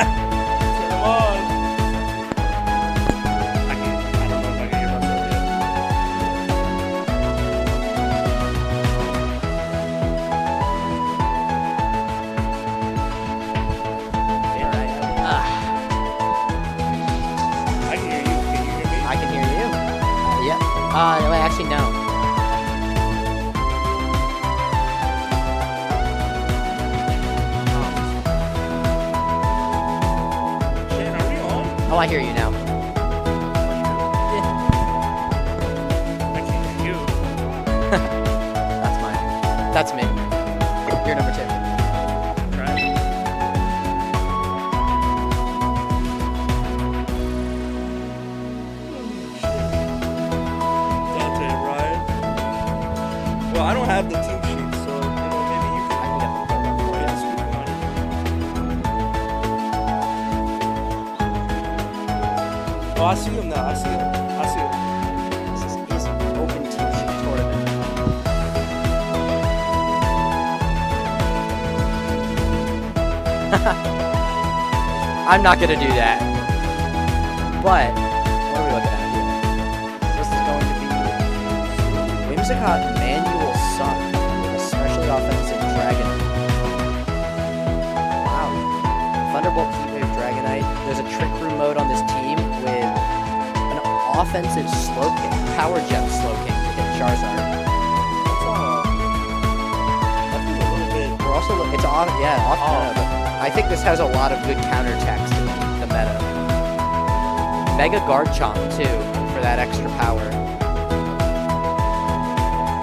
them on. I don't know if I can hear myself yet. I can hear you. Can you hear me? I can hear you. Yep. Wait, actually, no. Oh, I hear you now. I can't hear you. That's mine. That's me. You're number 2. Right. Dante, Ryan. Well, I don't have the team sheet, so maybe you can. I can definitely pull it up for you. Scoop on it. Oh, I see him now. I see him. This is his open team sheet tournament. I'm not gonna do that. But what are we looking at here? This is going to be Whimsicott Manual Sun with a specially offensive Dragonite. Wow. Thunderbolt Heatwave Dragonite. There's a Trick Room mode on this team with an offensive Slowking, Power Gem Slowking to hit Charizard. That's a little bit. We're also, it's off, yeah, off meta, but I think this has a lot of good counter text in the meta. Mega Garchomp too, for that extra power.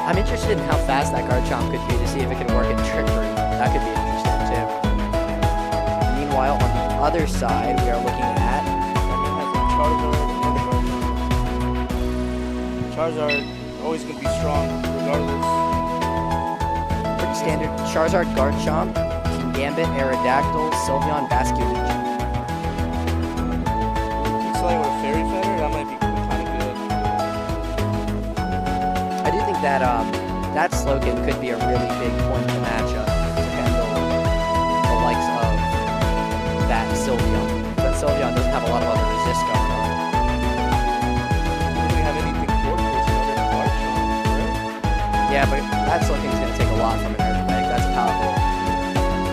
I'm interested in how fast that Garchomp could be to see if it can work in Trick Room. That could be interesting too. Meanwhile, on the other side, we are looking at Charizard always gonna be strong regardless. pretty standard Charizard, Garchomp, Gambit, Aerodactyl, Sylveon, Basculegion. It's like with Fairy Feather, that might be kind of good. I do think that that Slowking could be a really big point in the matchup to handle the likes of that Sylveon. But Sylveon doesn't have a lot of other resist going on. Doesn't really have anything for it other than Garchomp, right? Yeah, but that Slowking's going to take a lot from an Earthquake. That's powerful.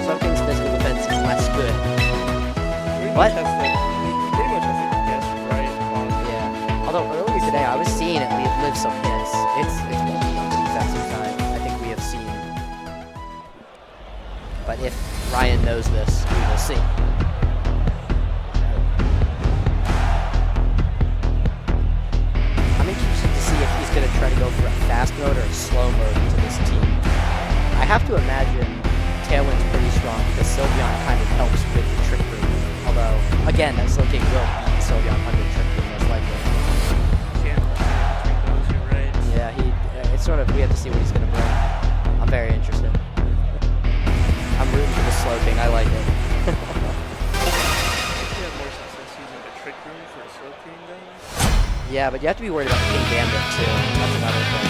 Slowking's physical defense is less good. Pretty What? much has to guess right on. Yeah. Although earlier today I was seeing it live some hits. It's going to be on the defensive side. I think we have seen. But if Ryan knows this, we will see. I'm interested to see if he's going to try to go for a fast mode or a slow mode into this team. I have to imagine Tailwind's pretty strong because Sylveon kind of helps with the Trick Room. Although, again, that Slowking will beat Sylveon under Trick Room most likely. Can't between those, you're right. Yeah, it's sort of, we have to see what he's going to bring. I'm very interested. I'm rooting for the Slowking, I like it. I think you have more success using the Trick Room for the Slowking then. Yeah, but you have to be worried about King Gambit too. That's another thing.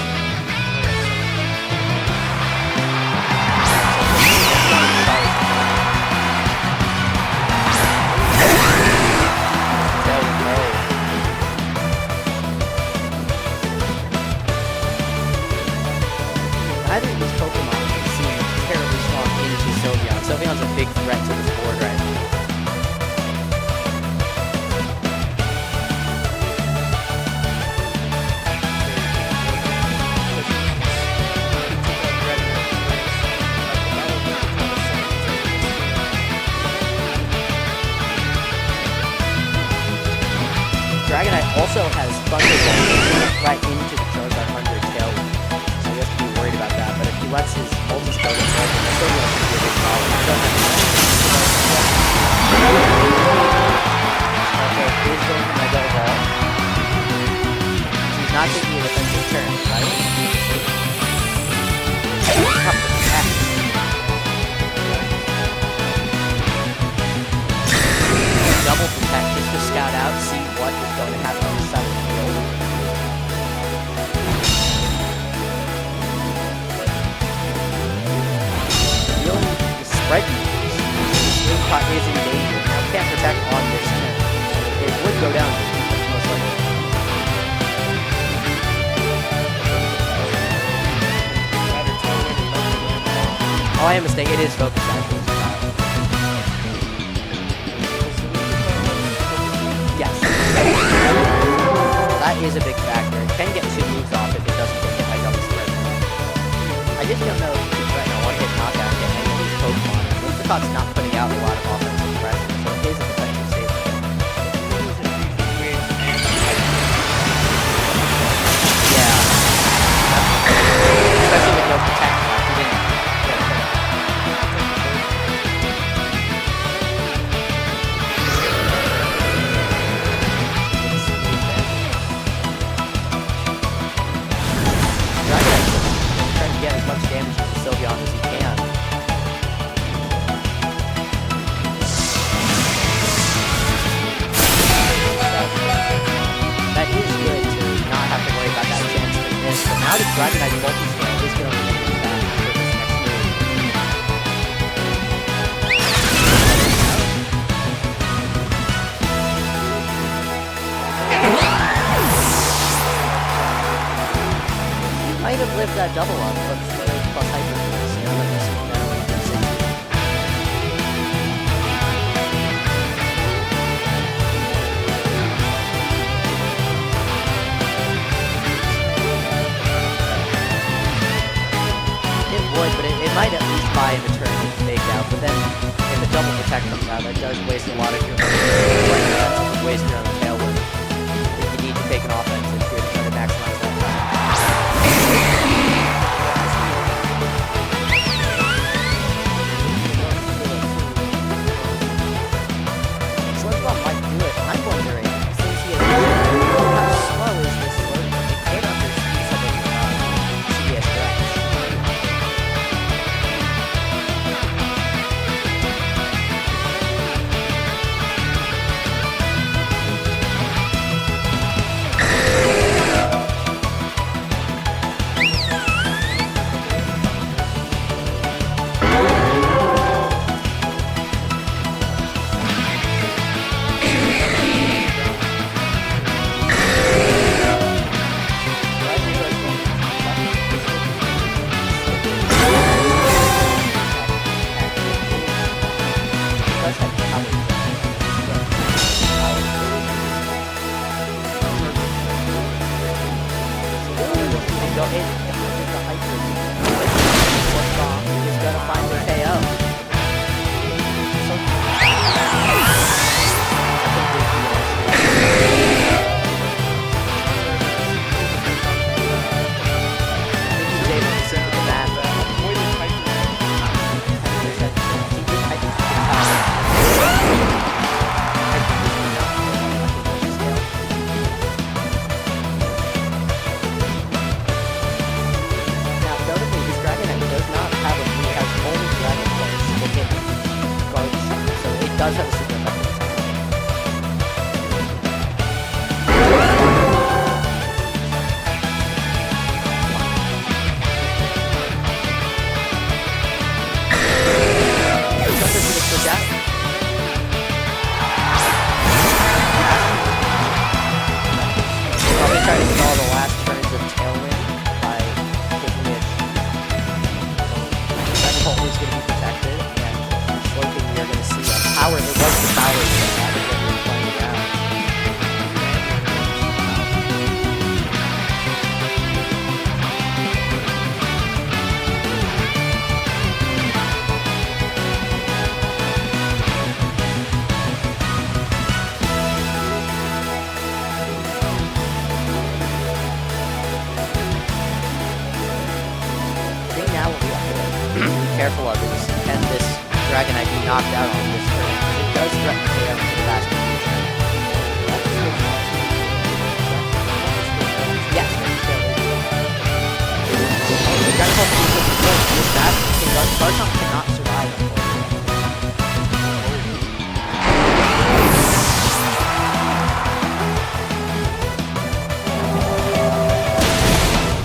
Neither of these Pokemon seem terribly strong into Sylveon. Sylveon's a big threat to this board right now. Dragonite also has Thunderbolt right into the Charizard under Tailwind, so he has to be worried about that. But if he lets his multi-spell get broken, he's still going to be a big problem. He doesn't have Okay, he's going to Mega Evolve. He's not taking a defensive turn, right? Double protect just to scout out, see what is going to happen on the side of the field. Feeling the spread moves. Slingshot is in danger. Now can't protect on this turn. It would go down to most likely. Oh, I am mistaken. It is focus actually. Yes. That is a big factor. It can get 2 moves off if it doesn't get hit by double spread. I just don't know if he's right now. One hit knockout hit any of these Pokemon. Apricot's not putting out a lot of offensive pressure, so it is an effective save. Yeah. Especially with no protect. He didn't get a hit. Trying to get as much damage to Sylveon as he can. That is good to not have to worry about that chance to miss. But now the Dragonite Multi-Scale is going to remain back for this next move. Might have lived that double up, but plus hyper boost. Now that this is now insane. It would, but it might at least buy in the turn and fake out. But then if the double protect comes out, that does waste a lot of your waste your own tailwind. If you need to take an offense into it to try to maximize that time. Slowball might do it. I'm wondering, since he has how slow is this Slowball? It could underspeed some of the CBS stretch. Does have a super effective attack. Something for the switch out. Probably try to stall the last turns of Tailwind by taking it. Dragon Bolt is going to be protected, and Slowking we are going to see a power. It was the power that we were playing down. I think now what we have to be careful of is, can this Dragonite be knocked out on this turn? It does threaten to go into the fast future. Yes, the Dragon Ball is good. This fast Garchomp cannot survive, unfortunately.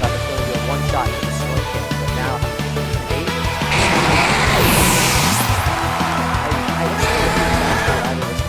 Thought this was going to be a one-shot to the slow kick, but now I don't know if it's faster either.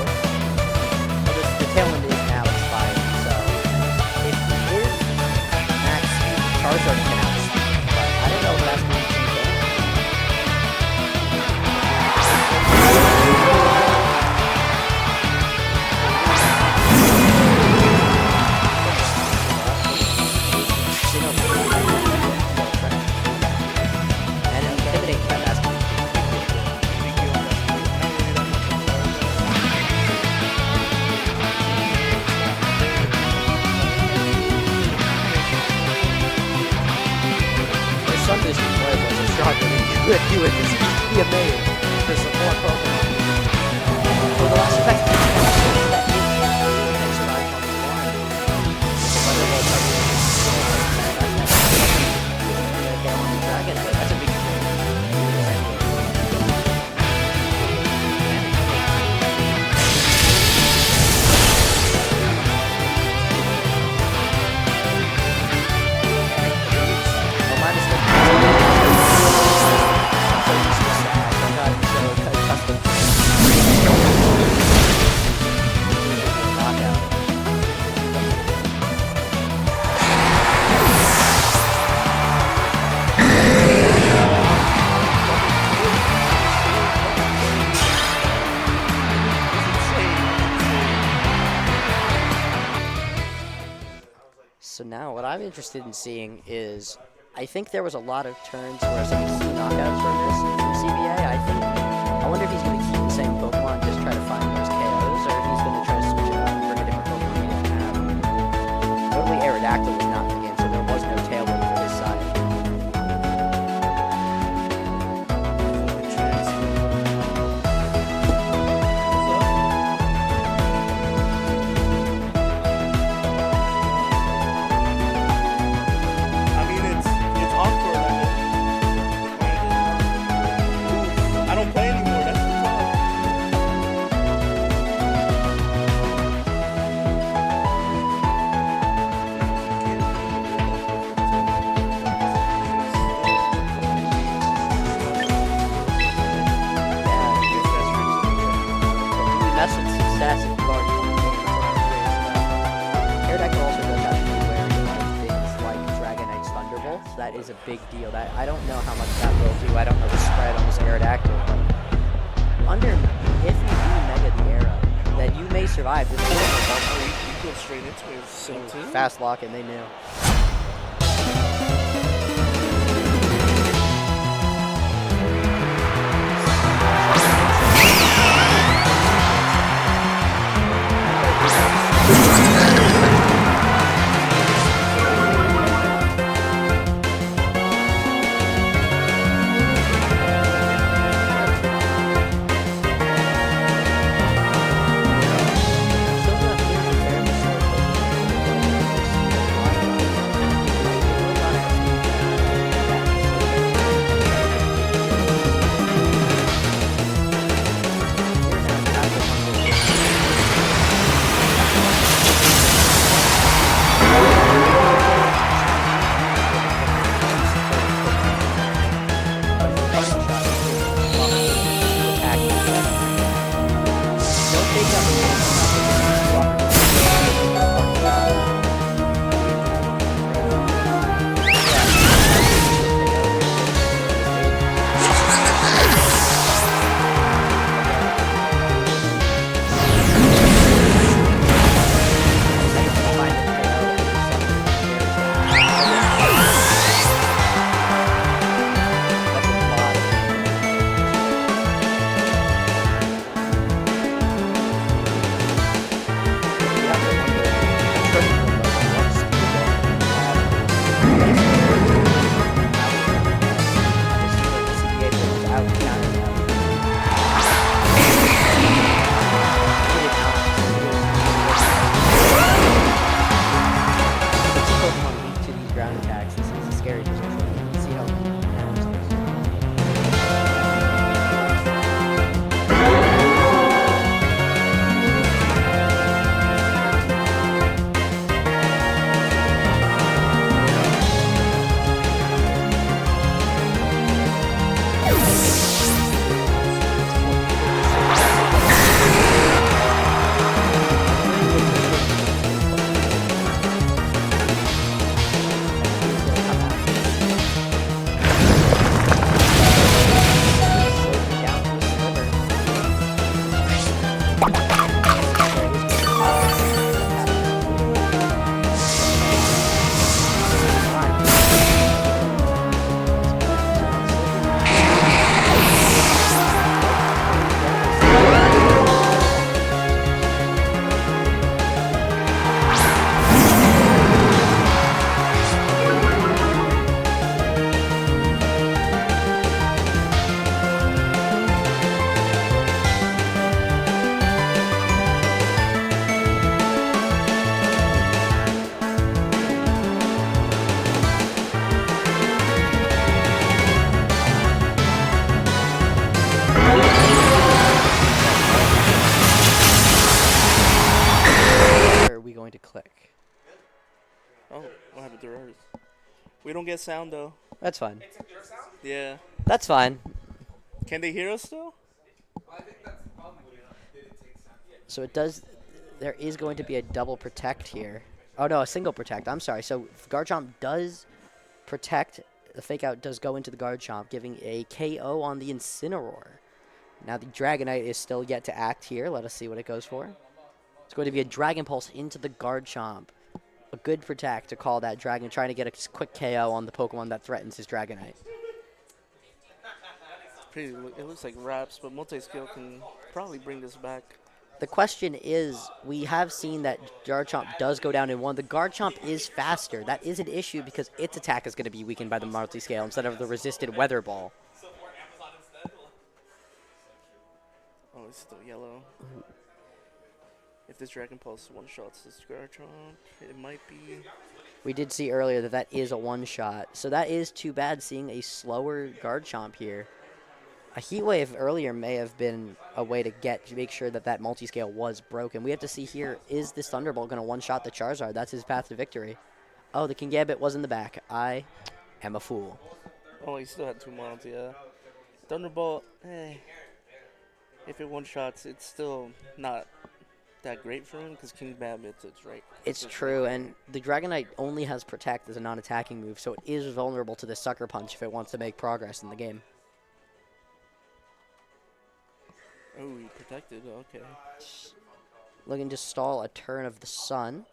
good doing this. He used to be a mayor for some more Pokemon. For the last effect, that's a big deal. So now what I'm interested in seeing is, I think there was a lot of turns where some knockouts from this CBA. I wonder if he's going to keep the same Pokemon and just try to find those KOs, or if he's going to try to switch it up and bring a different Pokemon he didn't have. Totally Aerodactyl was not in the game, so there was no Tailwind for this side. That is a big deal. That I don't know how much that will do. I don't know the spread on this Aerodactyl, but if you do Mega the Aero, then you may survive this. You go straight into it. So fast lock, and they knew. Oh, what happened to ours? We don't get sound though. That's fine. Yeah. That's fine. Can they hear us still? So it does. There is going to be a double protect here. Oh no, a single protect. I'm sorry. So Garchomp does protect. The fake out does go into the Garchomp, giving a KO on the Incineroar. Now the Dragonite is still yet to act here. Let us see what it goes for. It's going to be a Dragon Pulse into the Garchomp. A good protect to call that Dragon, trying to get a quick KO on the Pokemon that threatens his Dragonite. It looks like Raps, but multi-skill can probably bring this back. The question is, we have seen that Garchomp does go down in one. The Garchomp is faster. That is an issue because its attack is going to be weakened by the multi-scale instead of the resisted Weather Ball. Oh, it's still yellow. If this Dragon Pulse one-shots this Garchomp, it might be... We did see earlier that that is a one-shot. So that is too bad seeing a slower Garchomp here. A Heat Wave earlier may have been a way to make sure that that multi-scale was broken. We have to see here, is this Thunderbolt going to one-shot the Charizard? That's his path to victory. Oh, the Kingambit was in the back. I am a fool. Oh, he still had 2 mons, yeah. Thunderbolt, if it one-shots, it's still not that great for him because Kingambit's it's right. It's true, and the Dragonite only has Protect as a non-attacking move, so it is vulnerable to the Sucker Punch if it wants to make progress in the game. Oh, he protected. Okay. Looking to stall a turn of the Sun.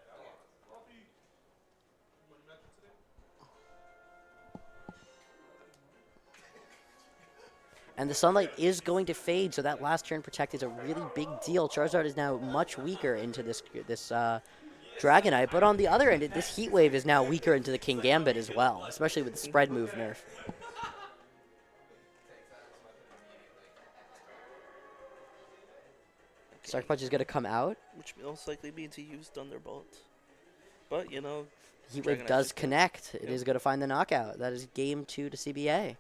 And the Sunlight is going to fade, so that last turn protect is a really big deal. Charizard is now much weaker into this Dragonite, but on the other end, this Heat Wave is now weaker into the Kingambit as well, especially with the spread move nerf. Sucker Punch is going to come out. Which will most likely be to use Thunderbolt. But, you know... Heat Wave does connect. It is going to find the knockout. That is game 2 to CBA.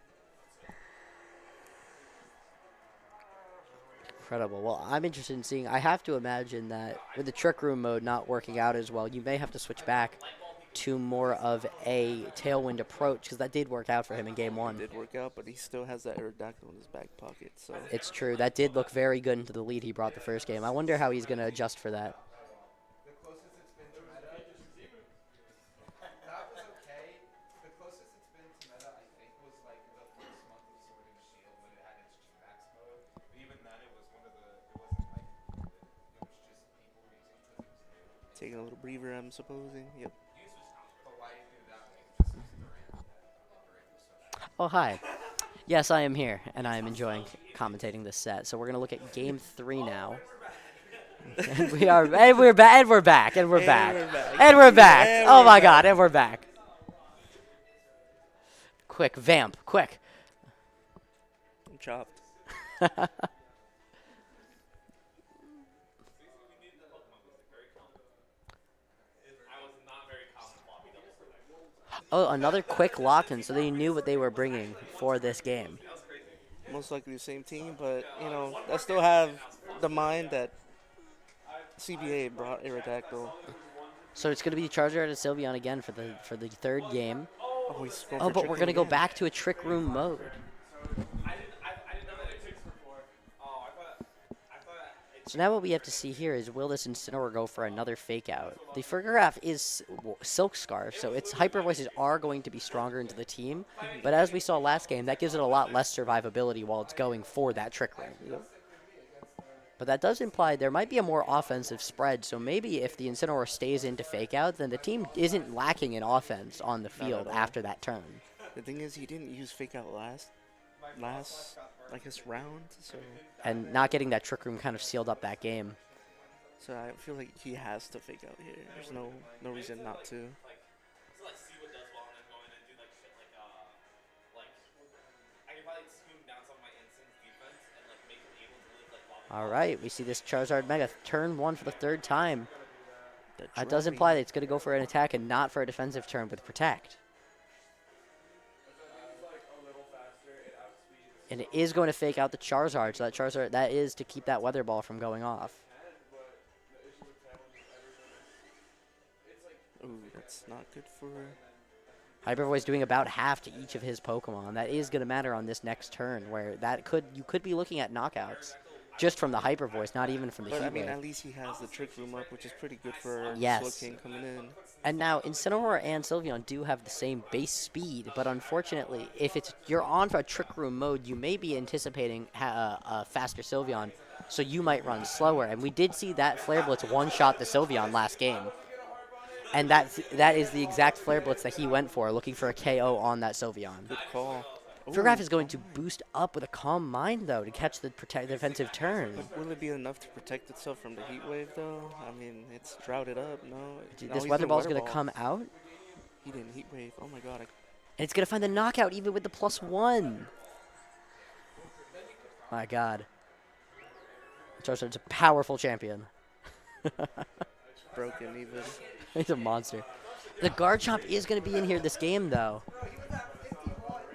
Incredible. Well, I'm interested in seeing... I have to imagine that with the Trick Room mode not working out as well, you may have to switch back to more of a Tailwind approach, because that did work out for him in game 1. It did work out, but he still has that Aerodactyl in his back pocket, so... It's true. That did look very good into the lead he brought the first game. I wonder how he's going to adjust for that. Taking a little breather, I'm supposing. Yep. Oh, hi. Yes, I am here, and I am enjoying commentating this set. So we're going to look at game 3 now. And we're back. Oh my God, and we're back. Quick, vamp, quick. I'm chopped. Oh, another quick lock-in, so they knew what they were bringing for this game. Most likely the same team, but, you know, I still have the mind that CBA brought Aerodactyl. So it's going to be Charizard and Sylveon again for the third game. Oh, but we're going to go back to a Trick Room mode. So now what we have to see here is, will this Incineroar go for another Fake Out? The Fergraph is Silk Scarf, so its Hyper Voices are going to be stronger into the team. But as we saw last game, that gives it a lot less survivability while it's going for that Trick Room. But that does imply there might be a more offensive spread, so maybe if the Incineroar stays into Fake Out, then the team isn't lacking in offense on the field after that turn. The thing is, he didn't use Fake Out last I guess, round, so... And not getting that Trick Room kind of sealed up that game. So I feel like he has to Fake Out here. There's no reason not to. All right, we see this Charizard Mega turn 1 for the 3rd time. That does imply that it's going to go for an attack and not for a defensive turn with Protect. And it is going to Fake Out the Charizard, so that Charizard, that is to keep that Weather Ball from going off. Ooh, that's That's not good for. Hyper Voice doing about half to each of his Pokemon. That is going to matter on this next turn, where you could be looking at knockouts just from the Hyper Voice, not even from the But I Heat mean, Wave. at least he has the Trick Room up, which is pretty good for Yes. Slowking coming in. And now, Incineroar and Sylveon do have the same base speed, but unfortunately, if you're on for a Trick Room mode, you may be anticipating a faster Sylveon, so you might run slower. And we did see that Flare Blitz one-shot the Sylveon last game. And that is the exact Flare Blitz that he went for, looking for a KO on that Sylveon. Good call. Feargraph is going to boost up with a Calm Mind, though, to catch the defensive turn. But will it be enough to protect itself from the Heat Wave, though? I mean, it's droughted up. No. This Weather Ball is going to come out. He didn't Heat Wave. Oh, my God. And it's going to find the knockout even with the +1. My God. Charizard's a powerful champion. Broken even. He's a monster. The Garchomp is going to be in here this game, though.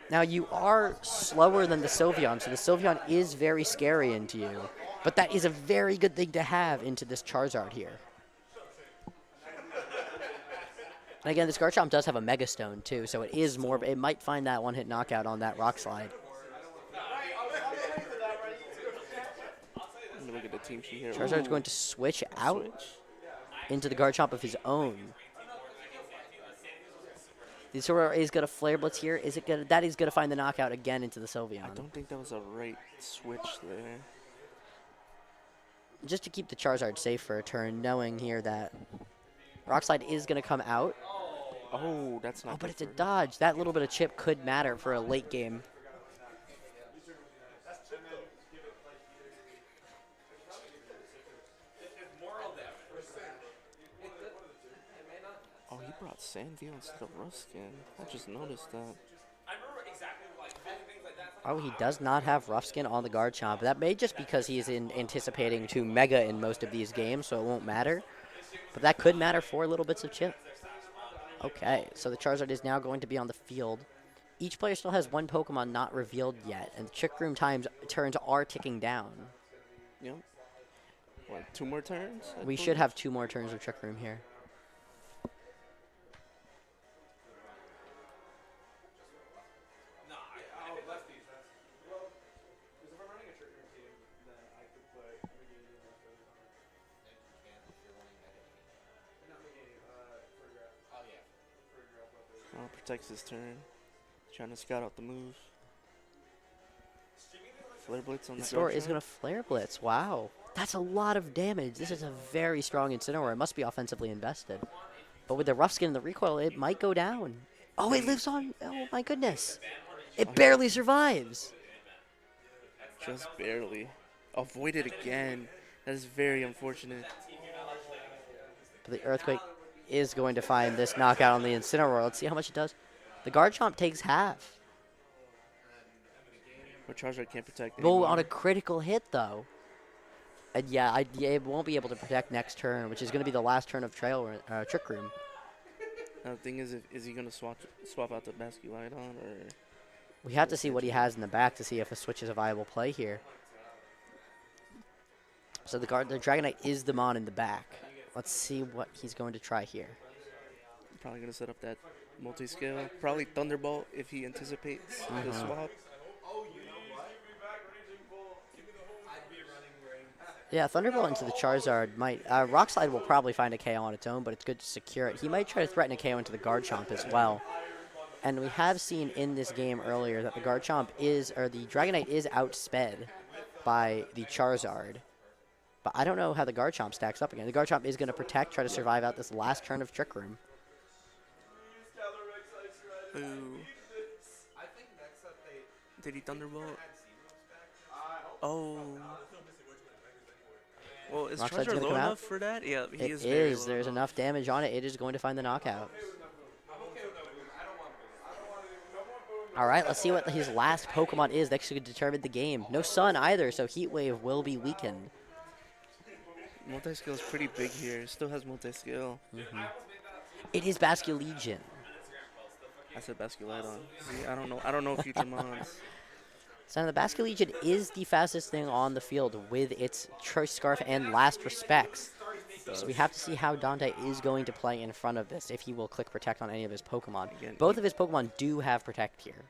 Now, you are slower than the Sylveon, so the Sylveon is very scary into you. But that is a very good thing to have into this Charizard here. And again, this Garchomp does have a Mega Stone, too, so it might find that one-hit knockout on that Rock Slide. Let me look at the team sheet here. Charizard's going to switch out into the Garchomp of his own. The Incineroar is going to Flare Blitz here. That is going to find the knockout again into the Sylveon. I don't think that was a right switch there. Just to keep the Charizard safe for a turn, knowing here that Rock Slide is going to come out. Oh, that's not. Oh, but it's a dodge. That little bit of chip could matter for a late game. Oh, he brought Sandville instead of Ruskin. I just noticed that. Oh, he does not have Rough Skin on the Garchomp. That may just because he's anticipating to Mega in most of these games, so it won't matter. But that could matter for little bits of chip. Okay, so the Charizard is now going to be on the field. Each player still has one Pokemon not revealed yet, and the Trick Room turns are ticking down. Yep. What, 2 more turns? We should have 2 more turns of Trick Room here. Oh, protects his turn. Trying to scout out the move. Flare Blitz on the Incineroar is going to Flare Blitz. Wow. That's a lot of damage. This is a very strong Incineroar. It must be offensively invested. But with the Rough Skin and the recoil, it might go down. Oh, it lives on. Oh, my goodness. It barely survives. Just barely. Avoided again. That is very unfortunate. But the Earthquake is going to find this knockout on the Incineroar. Let's see how much it does. The Garchomp takes half. But Charizard can't protect Well, anymore. on a critical hit, though. And yeah, it won't be able to protect next turn, which is going to be the last turn of Trick Room. Now, the thing is he going to swap out the Basculite on, or... We have to see what he has in the back to see if a switch is a viable play here. So the Dragonite is the Mon in the back. Let's see what he's going to try here. Probably going to set up that multi-scale. Probably Thunderbolt if he anticipates the swap. Yeah, Thunderbolt into the Charizard might... Rock Slide will probably find a KO on its own, but it's good to secure it. He might try to threaten a KO into the Garchomp as well. And we have seen in this game earlier that the Dragonite is outsped by the Charizard. But I don't know how the Garchomp stacks up again. The Garchomp is going to protect, try to survive out this last turn of Trick Room. Ooh. Did he Thunderbolt? Oh. Well, is Rock Slide's Charizard gonna low come out? enough for that? Yeah, he It is very is. low. There's enough damage on it. It is going to find the knockout. All right, let's see what his last Pokemon is. That should determine the game. No Sun either, so Heat Wave will be weakened. Multi-scale is pretty big here. Still has multi-scale. It is Basculegion. I said Basculite on. See, I don't know future mons. So the Basculegion is the fastest thing on the field with its Choice Scarf and Last Respects. So we have to see how Dante is going to play in front of this, if he will click Protect on any of his Pokemon. Again, Both of his Pokemon do have Protect here.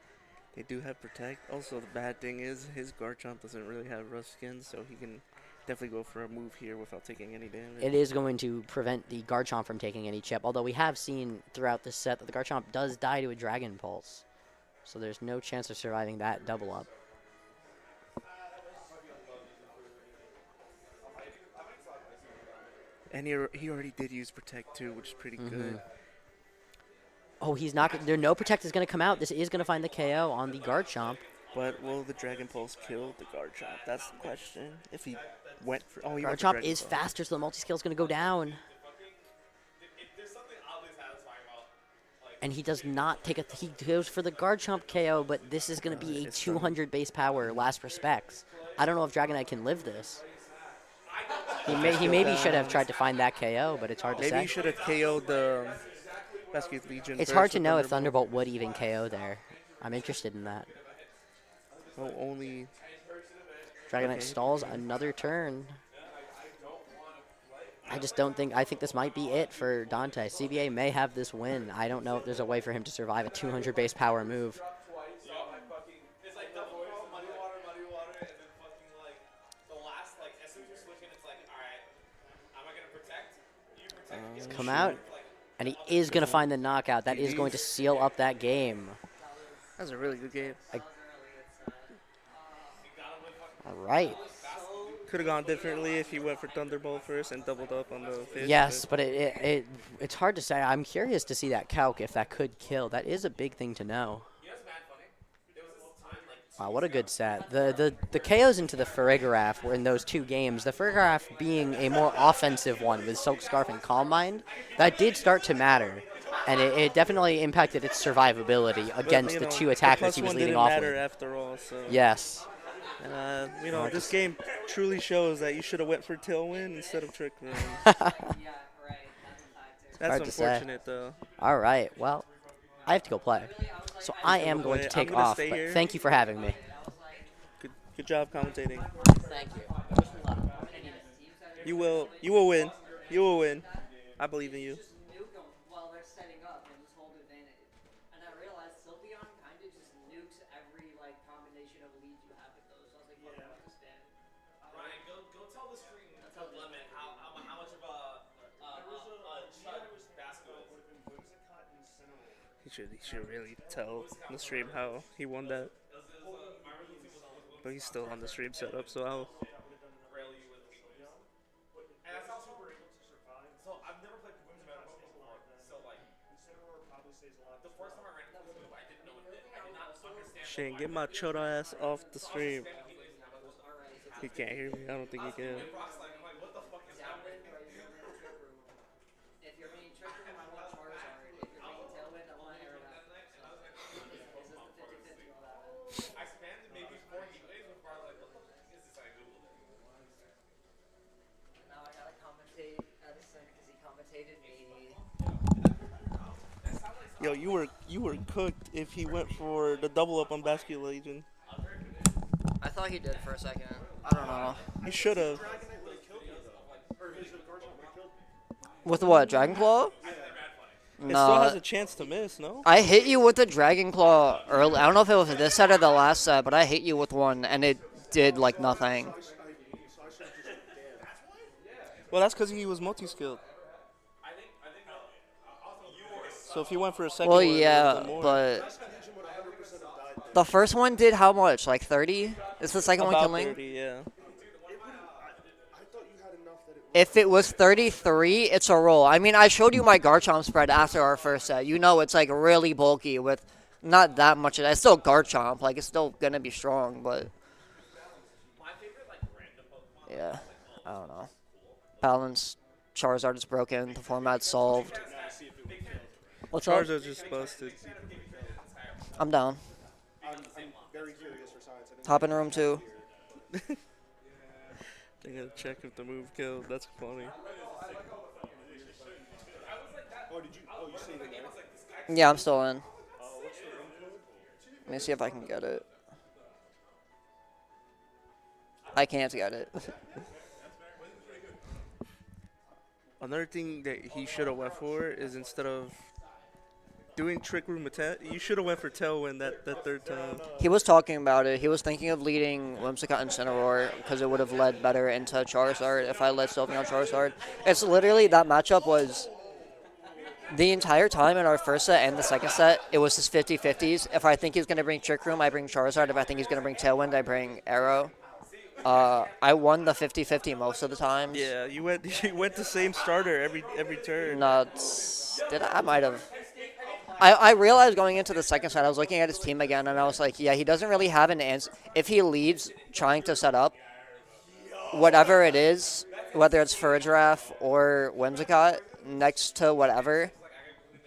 they do have Protect. Also, the bad thing is his Garchomp doesn't really have Rough Skin, so he can definitely go for a move here without taking any damage. It is going to prevent the Garchomp from taking any chip, although we have seen throughout this set that the Garchomp does die to a Dragon Pulse. So there's no chance of surviving that double up. And he already did use Protect too, which is pretty good. Oh, he's not. No Protect is going to come out. This is going to find the KO on the Garchomp. But will the Dragon Pulse kill the Garchomp? That's the question. If he went for... Oh, he went for Garchomp Dragon is Pulse. faster, so the multi-skill is going to go down. And he does not take a... He goes for the Garchomp KO, but this is going to be a 200 base power last respects. I don't know if Dragonite can live this. He maybe should have tried to find that KO, but it's hard to say. Maybe he should have KO'd the Rescue Legion. It's hard to know if Thunderbolt would even KO there. I'm interested in that. Oh, only... Dragonite stalls another turn. I just don't think... I think this might be it for Dante. CBA may have this win. I don't know if there's a way for him to survive a 200 base power move. He's come out, and he is going to find the knockout. That is going to seal up that game. That's a really good game. All right. Could have gone differently if he went for Thunderbolt first and doubled up on the fish. Yes, but it's hard to say. I'm curious to see that calc if that could kill. That is a big thing to know. Wow, what a good set. The KOs into the Farigiraf were in those two games. The Farigiraf being a more offensive one with Silk Scarf and Calm Mind, that did start to matter. And it definitely impacted its survivability against the two attackers he was leading off with. It didn't matter after all. So. Yes. And, this game truly shows that you should have went for Tailwind instead of Trick Room. That's unfortunate, though. All right, well, I have to go play. So I am going to take off, but thank you for having me. Good job commentating. Thank you. You will win. You will win. I believe in you. While they're setting up and just hold advantage. And I realized Sylveon kind of just nukes every combination of leads you have with those. So I was like, what is that? Ryan, go tell the stream, tell Lemon how much of a basketball. He should really tell the stream how he won that. But he's still on the stream setup, so I'll. So I've never played before. So the first time I ran into this move, I didn't know what it did. I did not understand. Shane, get my Chota ass off the stream. He can't hear me. I don't think he can. If you're being Trick Room, I want Charizard. If you're being Tailwind, I want Aerodactyl. This is the 50-50 all that. I spammed maybe 4 gigabytes before I was like, what the fuck is this? I googled it. Now I gotta commentate Edison because he commentated me. Yo, you were cooked if he went for the double up on Basket Legion. I thought he did for a second. I don't know. He should have. With what? Dragon Claw? It still has a chance to miss, no? I hit you with the Dragon Claw early. I don't know if it was this set or the last set, but I hit you with one, and it did, nothing. Well, that's because he was multi-skilled. So if he went for a second Well, one, yeah, but the first one did how much? 30? Is the second one about killing? 30, yeah. If it was 33, it's a roll. I mean, I showed you my Garchomp spread after our first set. You know it's really bulky with not that much. It's still Garchomp. It's still going to be strong, but yeah, I don't know. Balance, Charizard is broken. The format's solved. What's up? Charizard just busted. I'm down. Hop in room 2. They gotta check if the move killed. That's funny. Yeah, I'm still in. Let me see if I can get it. I can't get it. Another thing that he should have went for is instead of doing Trick Room attack, you should have went for Tailwind that third time. He was talking about it. He was thinking of leading Whimsicott and Cineroar because it would have led better into Charizard if I led Sylveon Charizard. It's literally that matchup was the entire time in our first set and the second set, it was just 50-50s. If I think he's going to bring Trick Room, I bring Charizard. If I think he's going to bring Tailwind, I bring Arrow. I won the 50-50 most of the times. Yeah, you went the same starter every turn. Nuts. Did I might have. I realized going into the second set, I was looking at his team again, and I was like, yeah, he doesn't really have an answer. If he leads trying to set up, whatever it is, whether it's Furdraff or Whimsicott, next to whatever,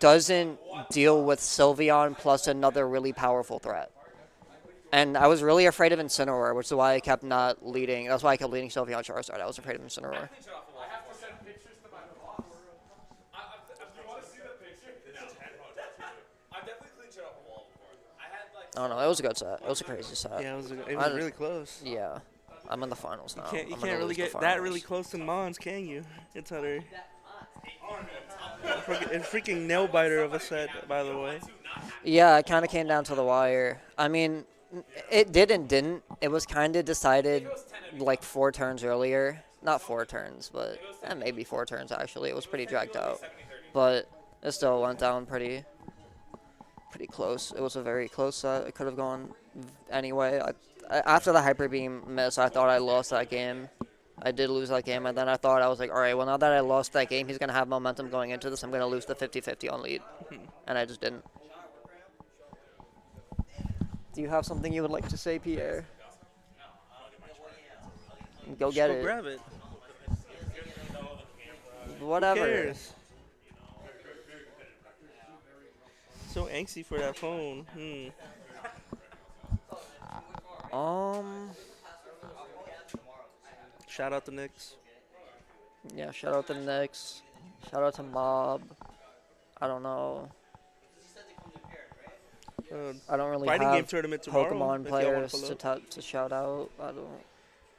doesn't deal with Sylveon plus another really powerful threat. And I was really afraid of Incineroar, which is why I kept not leading. That's why I kept leading Sylveon Charizard. I was afraid of Incineroar. I don't know. It was a good set. It was a crazy set. Yeah, it was really close. Yeah. I'm in the finals now. You I'm can't really lose the get that finals. really close to Mons, can you? It's utter. It's freaking nail biter of a set, by the way. Yeah, it kind of came down to the wire. I mean, it did and didn't. It was kind of decided like 4 turns earlier. Not 4 turns, but maybe 4 turns actually. It was pretty dragged out. But it still went down pretty close. It was a very close set. It could have gone anyway. After the Hyper Beam miss, I thought I lost that game. I did lose that game, and then I thought, I was like, all right, well, now that I lost that game, he's going to have momentum going into this. I'm going to lose the 50-50 on lead. And I just didn't. Do you have something you would like to say, Pierre? Go get it. Grab it. Whatever. Who cares? So angsty for that phone. Shout out the Knicks. Yeah, shout out to the Knicks. Shout out to Mob. I don't know. I don't really Fighting have game tournament tomorrow. Pokemon if y'all wanna players pull up. to shout out. I don't.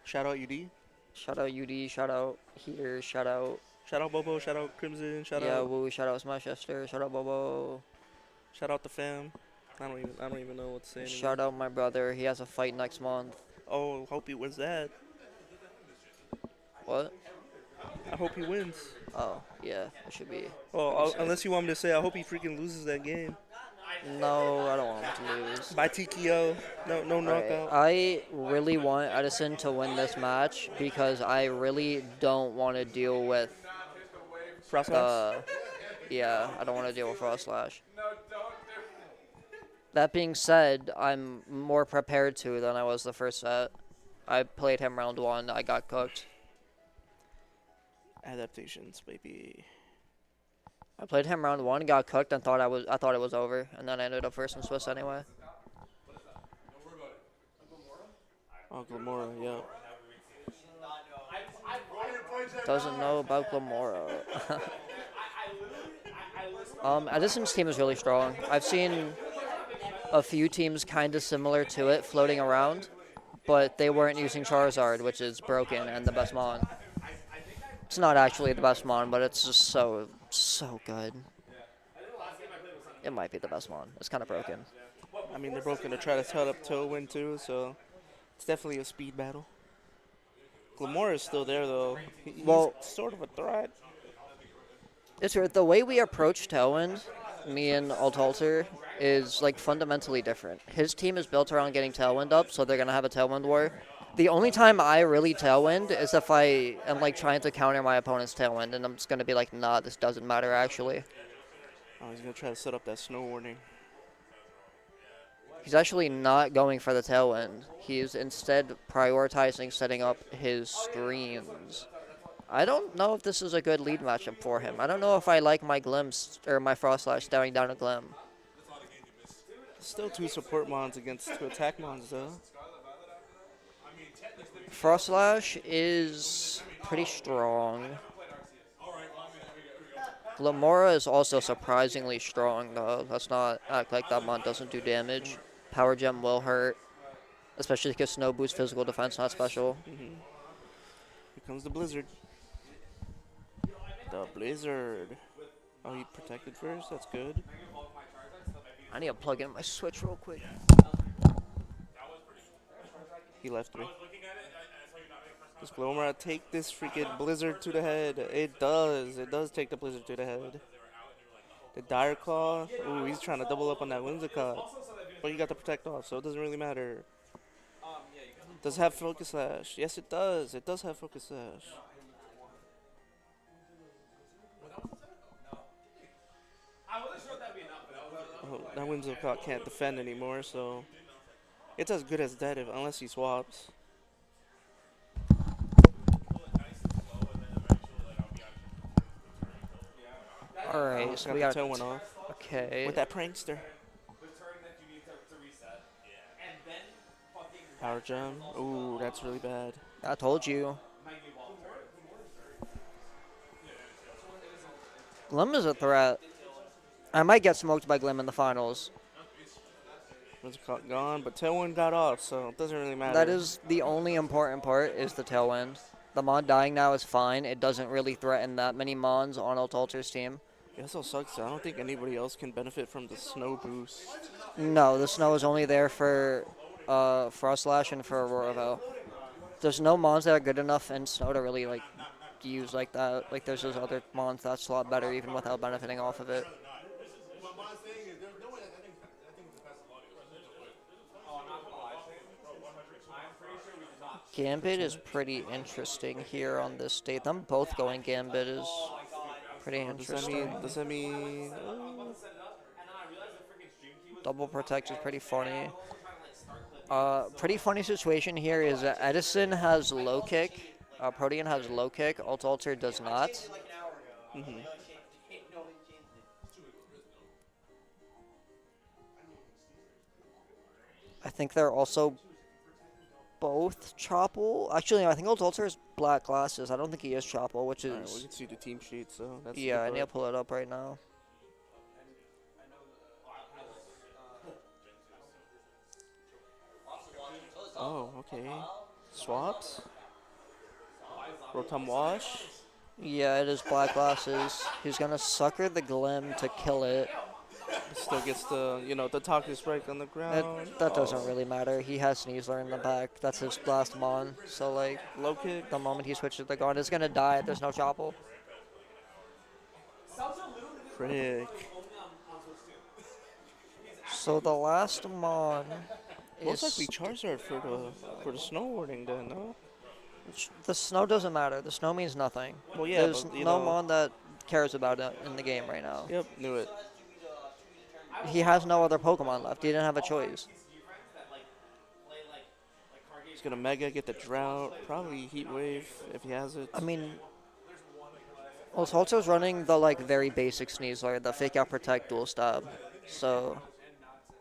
Shout out UD. Shout out UD. Shout out Heater. Shout out. Shout out Bobo. Shout out Crimson. Shout Yeah, out. Woo. Shout out Smashester. Shout out Bobo. Shout out the fam. I don't even know what to say. Anymore. Shout out my brother. He has a fight next month. Oh, hope he wins that. What? I hope he wins. Oh, yeah. It should be. Well, unless you want me to say, I hope he freaking loses that game. No, I don't want him to lose. By TKO. No knockout. I really want Edison to win this match because I really don't want to deal with Frostlash. yeah, I don't want to deal with Frost Slash. That being said, I'm more prepared to than I was the first set. I played him round 1. I got cooked. Adaptations, baby. I played him round 1, got cooked, and thought it was over, and then I ended up first in Swiss anyway. Oh, Glamora, yeah. Doesn't know about Glamora. Edison's team is really strong. I've seen a few teams kind of similar to it floating around, but they weren't using Charizard, which is broken and the best mon. It's not actually the best mon, but it's just so good. It might be the best mon. It's kind of broken. I mean, they're both going to try to set up Tailwind too, so it's definitely a speed battle. Glamora is still there, though. He's sort of a threat. It's weird. The way we approach Tailwind, me and Altalter, is like fundamentally different. His team is built around getting Tailwind up, so they're going to have a Tailwind war. The only time I really Tailwind is if I am like trying to counter my opponent's Tailwind, and I'm just going to be like, nah, this doesn't matter actually. Oh, he's going to try to set up that snow warning. He's actually not going for the Tailwind. He's instead prioritizing setting up his screens. I don't know if this is a good lead matchup for him. I don't know if I like my Glimpse or my Frostlash staring down a Glim. Still 2 support mons against 2 attack mons, though. Frostlash is pretty strong. Glamora is also surprisingly strong, though. Let's not act like that mon doesn't do damage. Power Gem will hurt, especially because Snow boosts physical defense, not special. Here comes the Blizzard. The Blizzard. Oh, he protected first? That's good. I need to plug in my Switch real quick. He left me. Does Glomar take this freaking Blizzard to the head? It does. It does take the Blizzard to the head. The Dire Claw. Ooh, he's trying to double up on that Whimsicott. But you got the Protect off, so it doesn't really matter. Does it have Focus Sash? Yes, it does. It does have Focus Sash. Oh, that Whimsicott can't defend anymore, so it's as good as dead unless he swaps. Alright, so Got we the got. tail one off Okay. with that prankster. Power Gem. Ooh, that's really bad. I told you. Glim is a threat. I might get smoked by Glim in the finals. Whimsicott gone, but Tailwind got off, so it doesn't really matter. That is the only important part, is the Tailwind. The Mon dying now is fine. It doesn't really threaten that many Mons on Altalter's team. It also sucks. I don't think anybody else can benefit from the snow boost. No, the snow is only there for Frostlash and for Aurora. There's no Mons that are good enough in snow to really like use like that. Like there's those other Mons that slot better even without benefiting off of it. Gambit is pretty interesting here on this state. Them both going Gambit is pretty interesting. Does that mean? Double Protect is pretty funny. Pretty funny situation here is that Edison has low kick, Protean has low kick, Altalter does not. I think they're also both Chopple. Actually, no, I think Altalter has black glasses. I don't think he is Chopple, which is... Alright, we can see the team sheet, so that's yeah, I need to pull it up right now. Oh, okay. Swaps? Rotom Wash? Yeah, it is black glasses. He's gonna sucker the Glim to kill it. Still gets the, the Toxic Strike on the ground. That doesn't really matter. He has Sneasler in the back. That's his last Mon. So, like, Low kick. the moment he switches the gun, it's gonna die. There's no Chopple. Frick. So the last Mon Most is... likely Charizard for the snow warning then, no? The snow doesn't matter. The snow means nothing. Well, yeah, There's but, no Mon that cares about it in the game right now. Yep, knew it. He has no other Pokemon left. He didn't have a choice. He's gonna Mega, get the Drought, probably Heat Wave if he has it. I mean, well, Holtzer's running the, like, very basic Sneasler, the Fake Out Protect Dual Stab. So,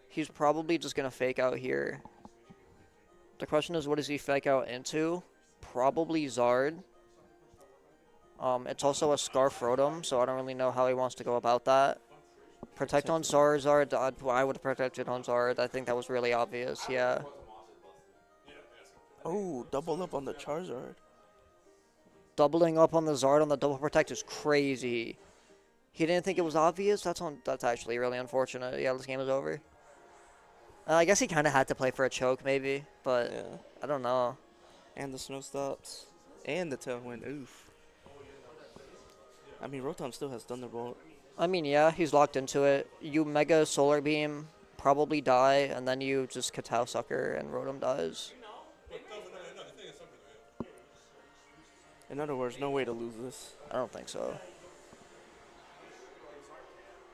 he's probably just going to Fake Out here. The question is, what does he Fake Out into? Probably Zard. It's also a Scarf Rotom, so I don't really know how he wants to go about that. Protect on Charizard, I would have protected on Zard. I think that was really obvious, yeah. Oh, double up on the Charizard. Doubling up on the Zard on the double protect is crazy. He didn't think it was obvious? That's actually really unfortunate. Yeah, this game is over. I guess he kind of had to play for a choke, maybe, but Yeah. I don't know. And the snow stops. And the tailwind. Oof. I mean, Rotom still has Thunderbolt. I mean, yeah, he's locked into it. You Mega Solar Beam, probably die, and then you just Katao Sucker and Rotom dies. In other words, no way to lose this. I don't think so.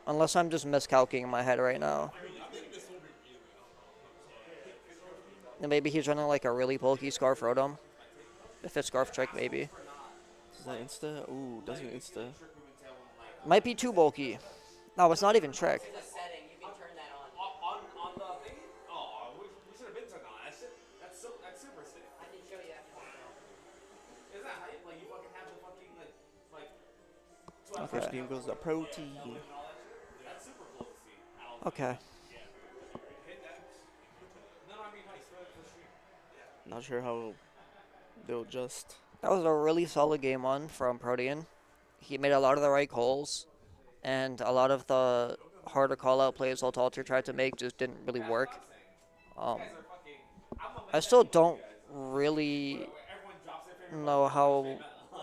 Unless I'm just miscalculating in my head right now. And maybe he's running like a really bulky Scarf Rotom. If it's Scarf Trick, maybe. Is that Insta? Ooh, doesn't Insta. Might be too bulky. No, it's not even Trick. On the thing? Oh, we should have been turned on. That's super sick. I can show you that. Is that hype? Like, you fucking have the fucking, like First game goes to Protein. that's super cool to see. Okay. Not sure how they'll adjust. That was a really solid game one from Protean. he made a lot of the right calls, and a lot of the harder call out plays Altalter tried to make just didn't really work. Um, I still don't really know how.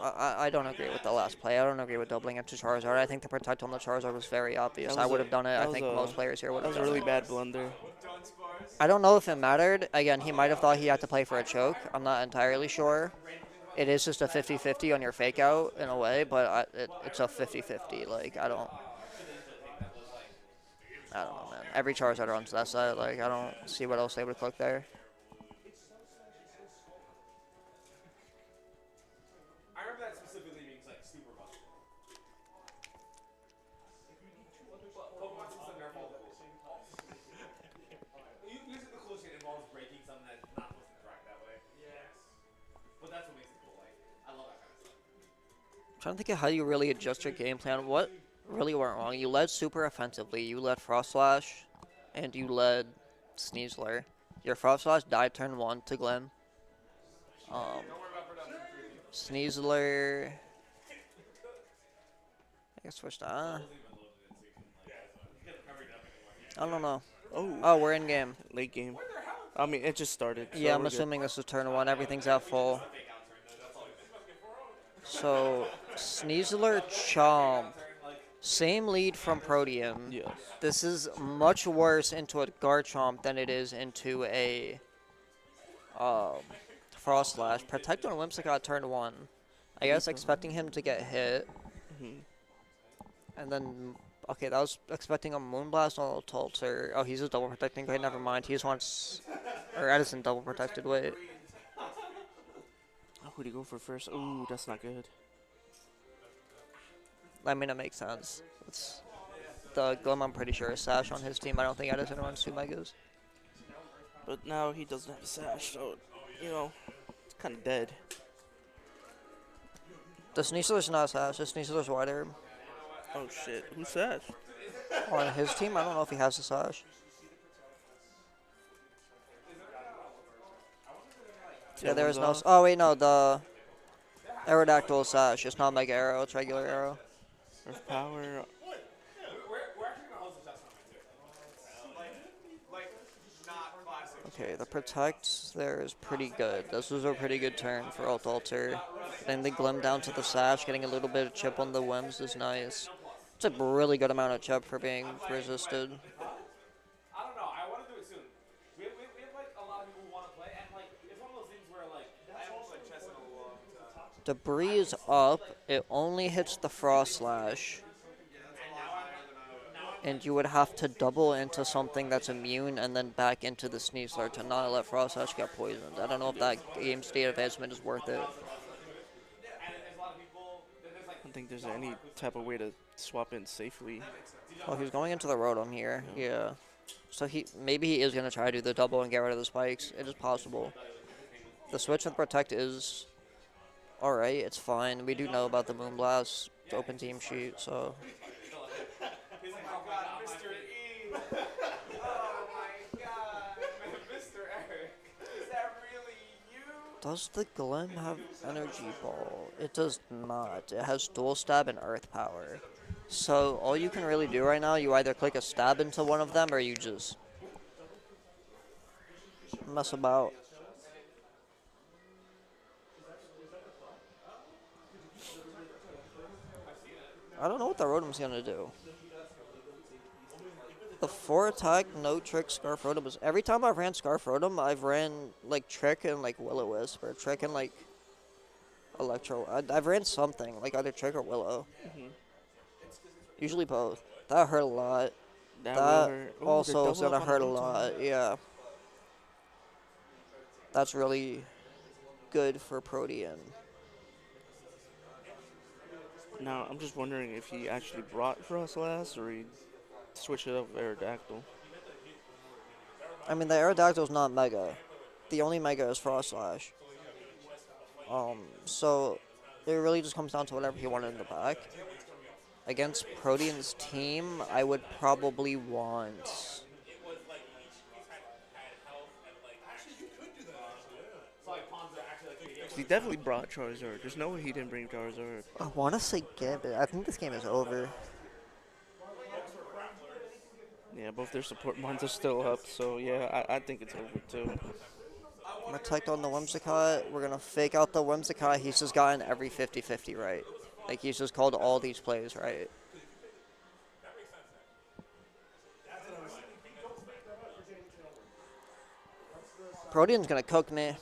I don't agree with the last play. I don't agree with doubling into Charizard. I think the protect on the Charizard was very obvious. I would have done it. I think most players here would that have was a done really it. bad blunder. I don't know if it mattered. Again, he might have thought he had to play for a choke. I'm not entirely sure. It is just a 50-50 on your fake out in a way, but it's a 50-50. Like, I don't know, man. Every Charizard runs that side. Like, I don't see what else they would click there. I remember that specifically being like super fun. Pokemon system nerf all the cool. Usually the cool shit involves breaking something that's not supposed to interact that way. Yes. But that's what makes it cool. Like, I love that kind of stuff. I'm trying to think of how you really adjust your game plan. What really went wrong? You led super offensively. You led Frost Slash, and you led Sneasler. Your Frost Slash died turn 1 to Glim. Sneasler. I guess switched. I don't know. Oh, we're in game. Late game. I mean, it just started. So Yeah, I'm we're good. assuming this is turn 1. Everything's at full. So, Sneasler Chomp. Same lead from Protean. Yes. This is much worse into a Garchomp than it is into a Frost Slash. Protect on Whimsicott turn 1. I guess expecting him to get hit. And then, okay, that was expecting a Moonblast on Altalter. Oh, he's just double protecting. Okay, never mind. He just wants, or Edison double protected. Wait. Oh, who'd he go for first? Ooh, that's not good. I mean, it makes sense. It's the Glim, I'm pretty sure, is Sash on his team. I don't think Edison runs 2 Megas. But now he doesn't have a sash, so, you know, it's kind of dead. The Sneasler's not Sash. The Sneasler's wider. Oh, shit. Who's sash? On his team, I don't know if he has a Sash. Yeah, there is no. Oh, wait, no. The Aerodactyl Sash. It's not Mega Arrow. It's regular Arrow. Earth Power. We're actually gonna host a test tournament too. Like not classic. Okay, the Protect there is pretty good. This was a pretty good turn for Altalter. Getting the Glim down to the Sash, getting a little bit of chip on the Wims is nice. It's a really good amount of chip for being resisted. I don't know. I want to do it soon. We have like a lot of people who want to play, and like it's one of those things where like I haven't played chess in a long time. Debris is up. It only hits the Frost Slash. And you would have to double into something that's immune and then back into the Sneasler to not let Frost Slash get poisoned. I don't know if that game state advancement is worth it. I don't think there's any type of way to swap in safely. Oh, he's going into the Rotom here. Yeah. So maybe he is going to try to do the double and get rid of the spikes. It is possible. The switch with Protect is alright. It's fine. We do know about the Moonblast open team sheet, so... Mr. E. Oh my God, Mr. Eric, is that really you? Does the Glim have Energy Ball? It does not. It has Dual Stab and Earth Power. So all you can really do right now, you either click a stab into one of them or you just mess about. I don't know what the Rotom's gonna do. The 4 attack, no trick Scarf Rotom is. Every time I've ran Scarf Rotom, I've ran like Trick and like Will-O-Wisp, or Trick and like Electro. I've ran something, like either Trick or Willow. Usually both. That hurt a lot. That also is gonna hurt a lot, yeah. That's really good for Protean. Now, I'm just wondering if he actually brought Frost Slash or he switched it up with Aerodactyl. I mean, the Aerodactyl's not Mega. The only Mega is Frost Slash. So it really just comes down to whatever he wanted in the back. Against Protean's team, I would probably want... 'Cause he definitely brought Charizard. There's no way he didn't bring Charizard. I want to say Gambit. I think this game is over. Yeah, both their support mons are still up, so yeah, I think it's over too. I'm going to take on the Whimsicott. We're going to fake out the Whimsicott. He's just gotten every 50-50 right. Like, he's just called all these plays right. Protean's going to cook me.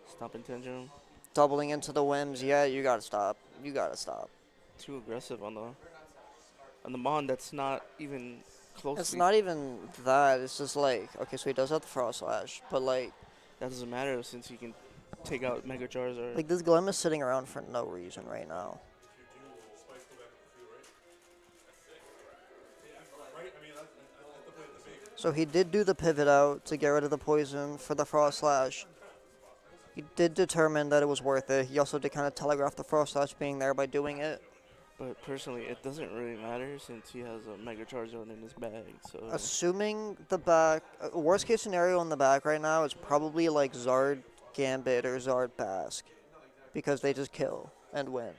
Stop intention. Doubling into the Whims. Yeah, you got to stop. You got to stop. Too aggressive on the mon that's not even close. It's not even that. It's just like, okay, so he does have the Frost Slash, but like, That doesn't matter since he can take out Mega Charizard. this Glim is sitting around for no reason right now. So he did do the pivot out to get rid of the poison for the Frost Slash. He did determine that it was worth it. He also did kind of telegraph the Frost Slash being there by doing it. But personally, it doesn't really matter since he has a Mega Charizard in his bag. So Assuming the back, worst case scenario in the back right now is probably like Zard Gambit or Zard Basque, because they just kill and win.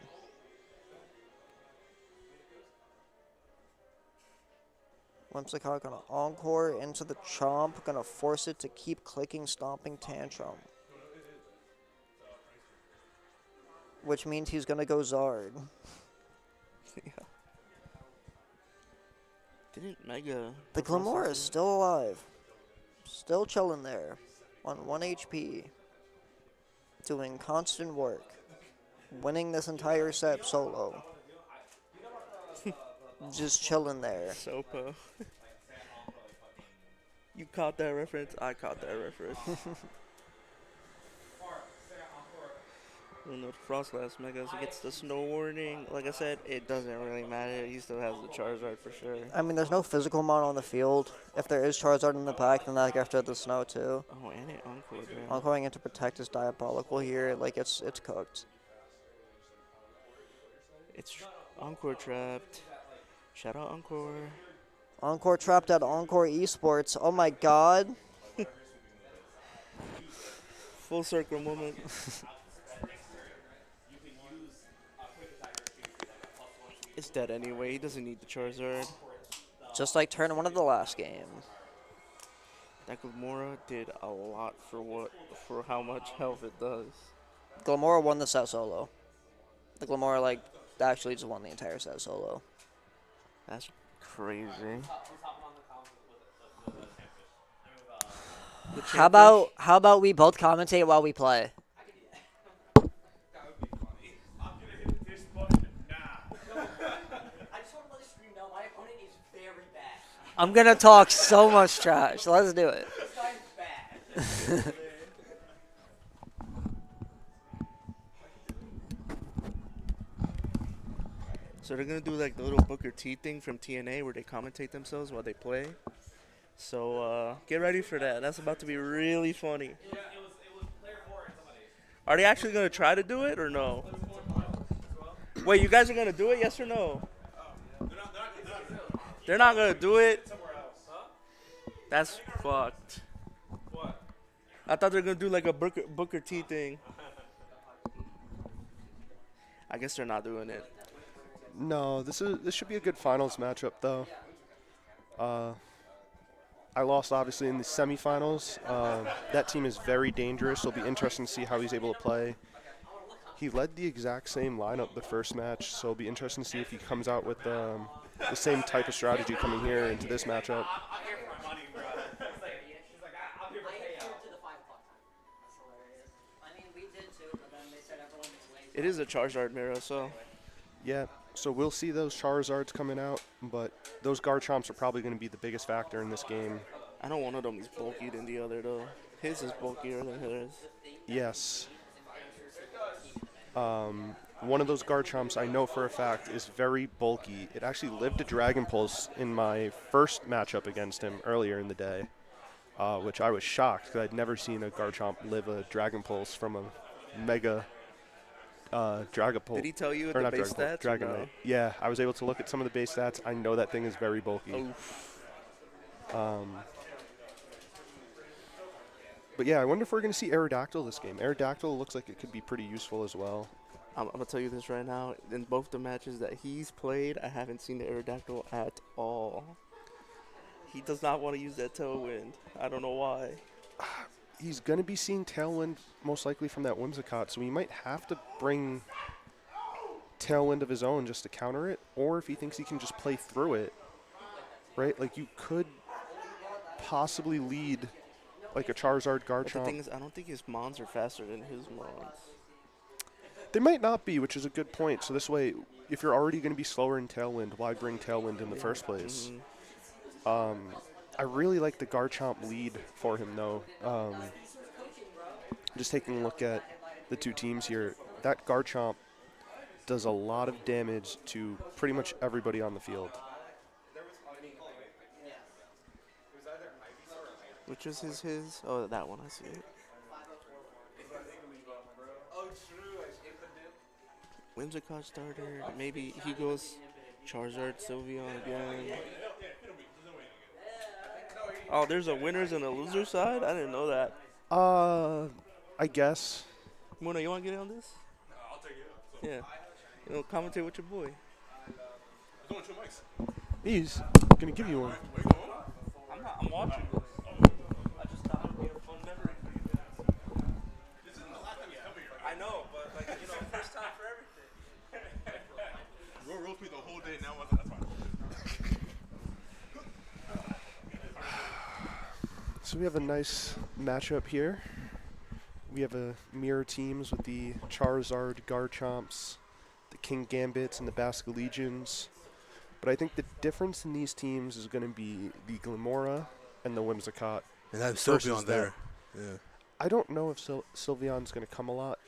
Whimsicott gonna Encore into the Chomp, gonna force it to keep clicking Stomping Tantrum. Which means he's gonna go Zard. yeah. Didn't Mega... The Glamora is still alive. Still chilling there. On 1 HP. Doing constant work. Winning this entire set solo. Just chilling there. Sopo. You caught that reference? I caught that reference. No, the Frostlass Megas gets the snow warning. Like I said, it doesn't really matter. He still has the Charizard for sure. I mean, there's no physical mon on the field. If there is Charizard in the back, then that gets after the snow too. Oh, and it Encore, man. Encoring into Protect is diabolical here. Like, it's cooked. It's Encore trapped. Shout out Encore. Encore trapped at Encore Esports. Oh my god. Full circle moment. It's dead anyway. He doesn't need the Charizard. Just like turn 1 of the last game. That Glamora did a lot for how much health it does. Glamora won the set solo. The Glamora, like, actually just won the entire set solo. That's crazy. How about we both commentate while we play? I'm gonna talk so much trash. Let's do it. So they're gonna do like the little Booker T thing from TNA where they commentate themselves while they play. So get ready for that. That's about to be really funny. Are they actually gonna try to do it or no? Wait, you guys are gonna do it? Yes or no? They're not gonna do it. That's fucked. I thought they were gonna do like a Booker T thing. I guess they're not doing it. No, this should be a good finals matchup though. I lost obviously in the semifinals. That team is very dangerous. It'll be interesting to see how he's able to play. He led the exact same lineup the first match, so it'll be interesting to see if he comes out with the same type of strategy coming here into this matchup. It is a Charizard mirror, so Yeah, so we'll see those Charizards coming out, but those Garchomps are probably going to be the biggest factor in this game. I know one of them is bulkier than the other though. His is bulkier than hers. Yes. One of those Garchomps I know for a fact is very bulky. It actually lived a Dragon Pulse in my first matchup against him earlier in the day, which I was shocked because I'd never seen a Garchomp live a Dragon Pulse from a Mega Dragapult. Did he tell you or the not base Dragapult, stats? Or Dragonite. no? Yeah, I was able to look at some of the base stats. I know that thing is very bulky. Oof. But yeah, I wonder if we're going to see Aerodactyl this game. Aerodactyl looks like it could be pretty useful as well. I'm gonna tell you this right now. In both the matches that he's played, I haven't seen the Aerodactyl at all. He does not want to use that tailwind. I don't know why. He's going to be seeing Tailwind most likely from that Whimsicott, so he might have to bring Tailwind of his own just to counter it, or if he thinks he can just play through it, right? Like, you could possibly lead like a Charizard But the Garchomp. thing is, I don't think his Mons are faster than his Mons. They might not be, which is a good point. So this way, if you're already going to be slower in Tailwind, why bring Tailwind in the first place? I really like the Garchomp lead for him, though. Just taking a look at the two teams here, that Garchomp does a lot of damage to pretty much everybody on the field. Which is his? Oh, that one. I see it. Whimsicott starter. Maybe he goes Charizard, Sylveon again. Oh, there's a winners and a loser side? I didn't know that. I guess. Muna, you want to get in on this? I'll take it. Yeah. You know, commentate with your boy. There's only 2 mics. He's going to give you one. I'm watching this. I just thought it would be a fun memory for you guys. This isn't the last time you come here. I know, but first time for everything. You'll roast me the whole day now. That's fine. So we have a nice matchup here. We have a mirror teams with the Charizard, Garchomps, the King Gambits, and the Basculegions. But I think the difference in these teams is going to be the Glimora and the Whimsicott. And that's versus Sylveon there. Yeah. I don't know if Sylveon's going to come a lot.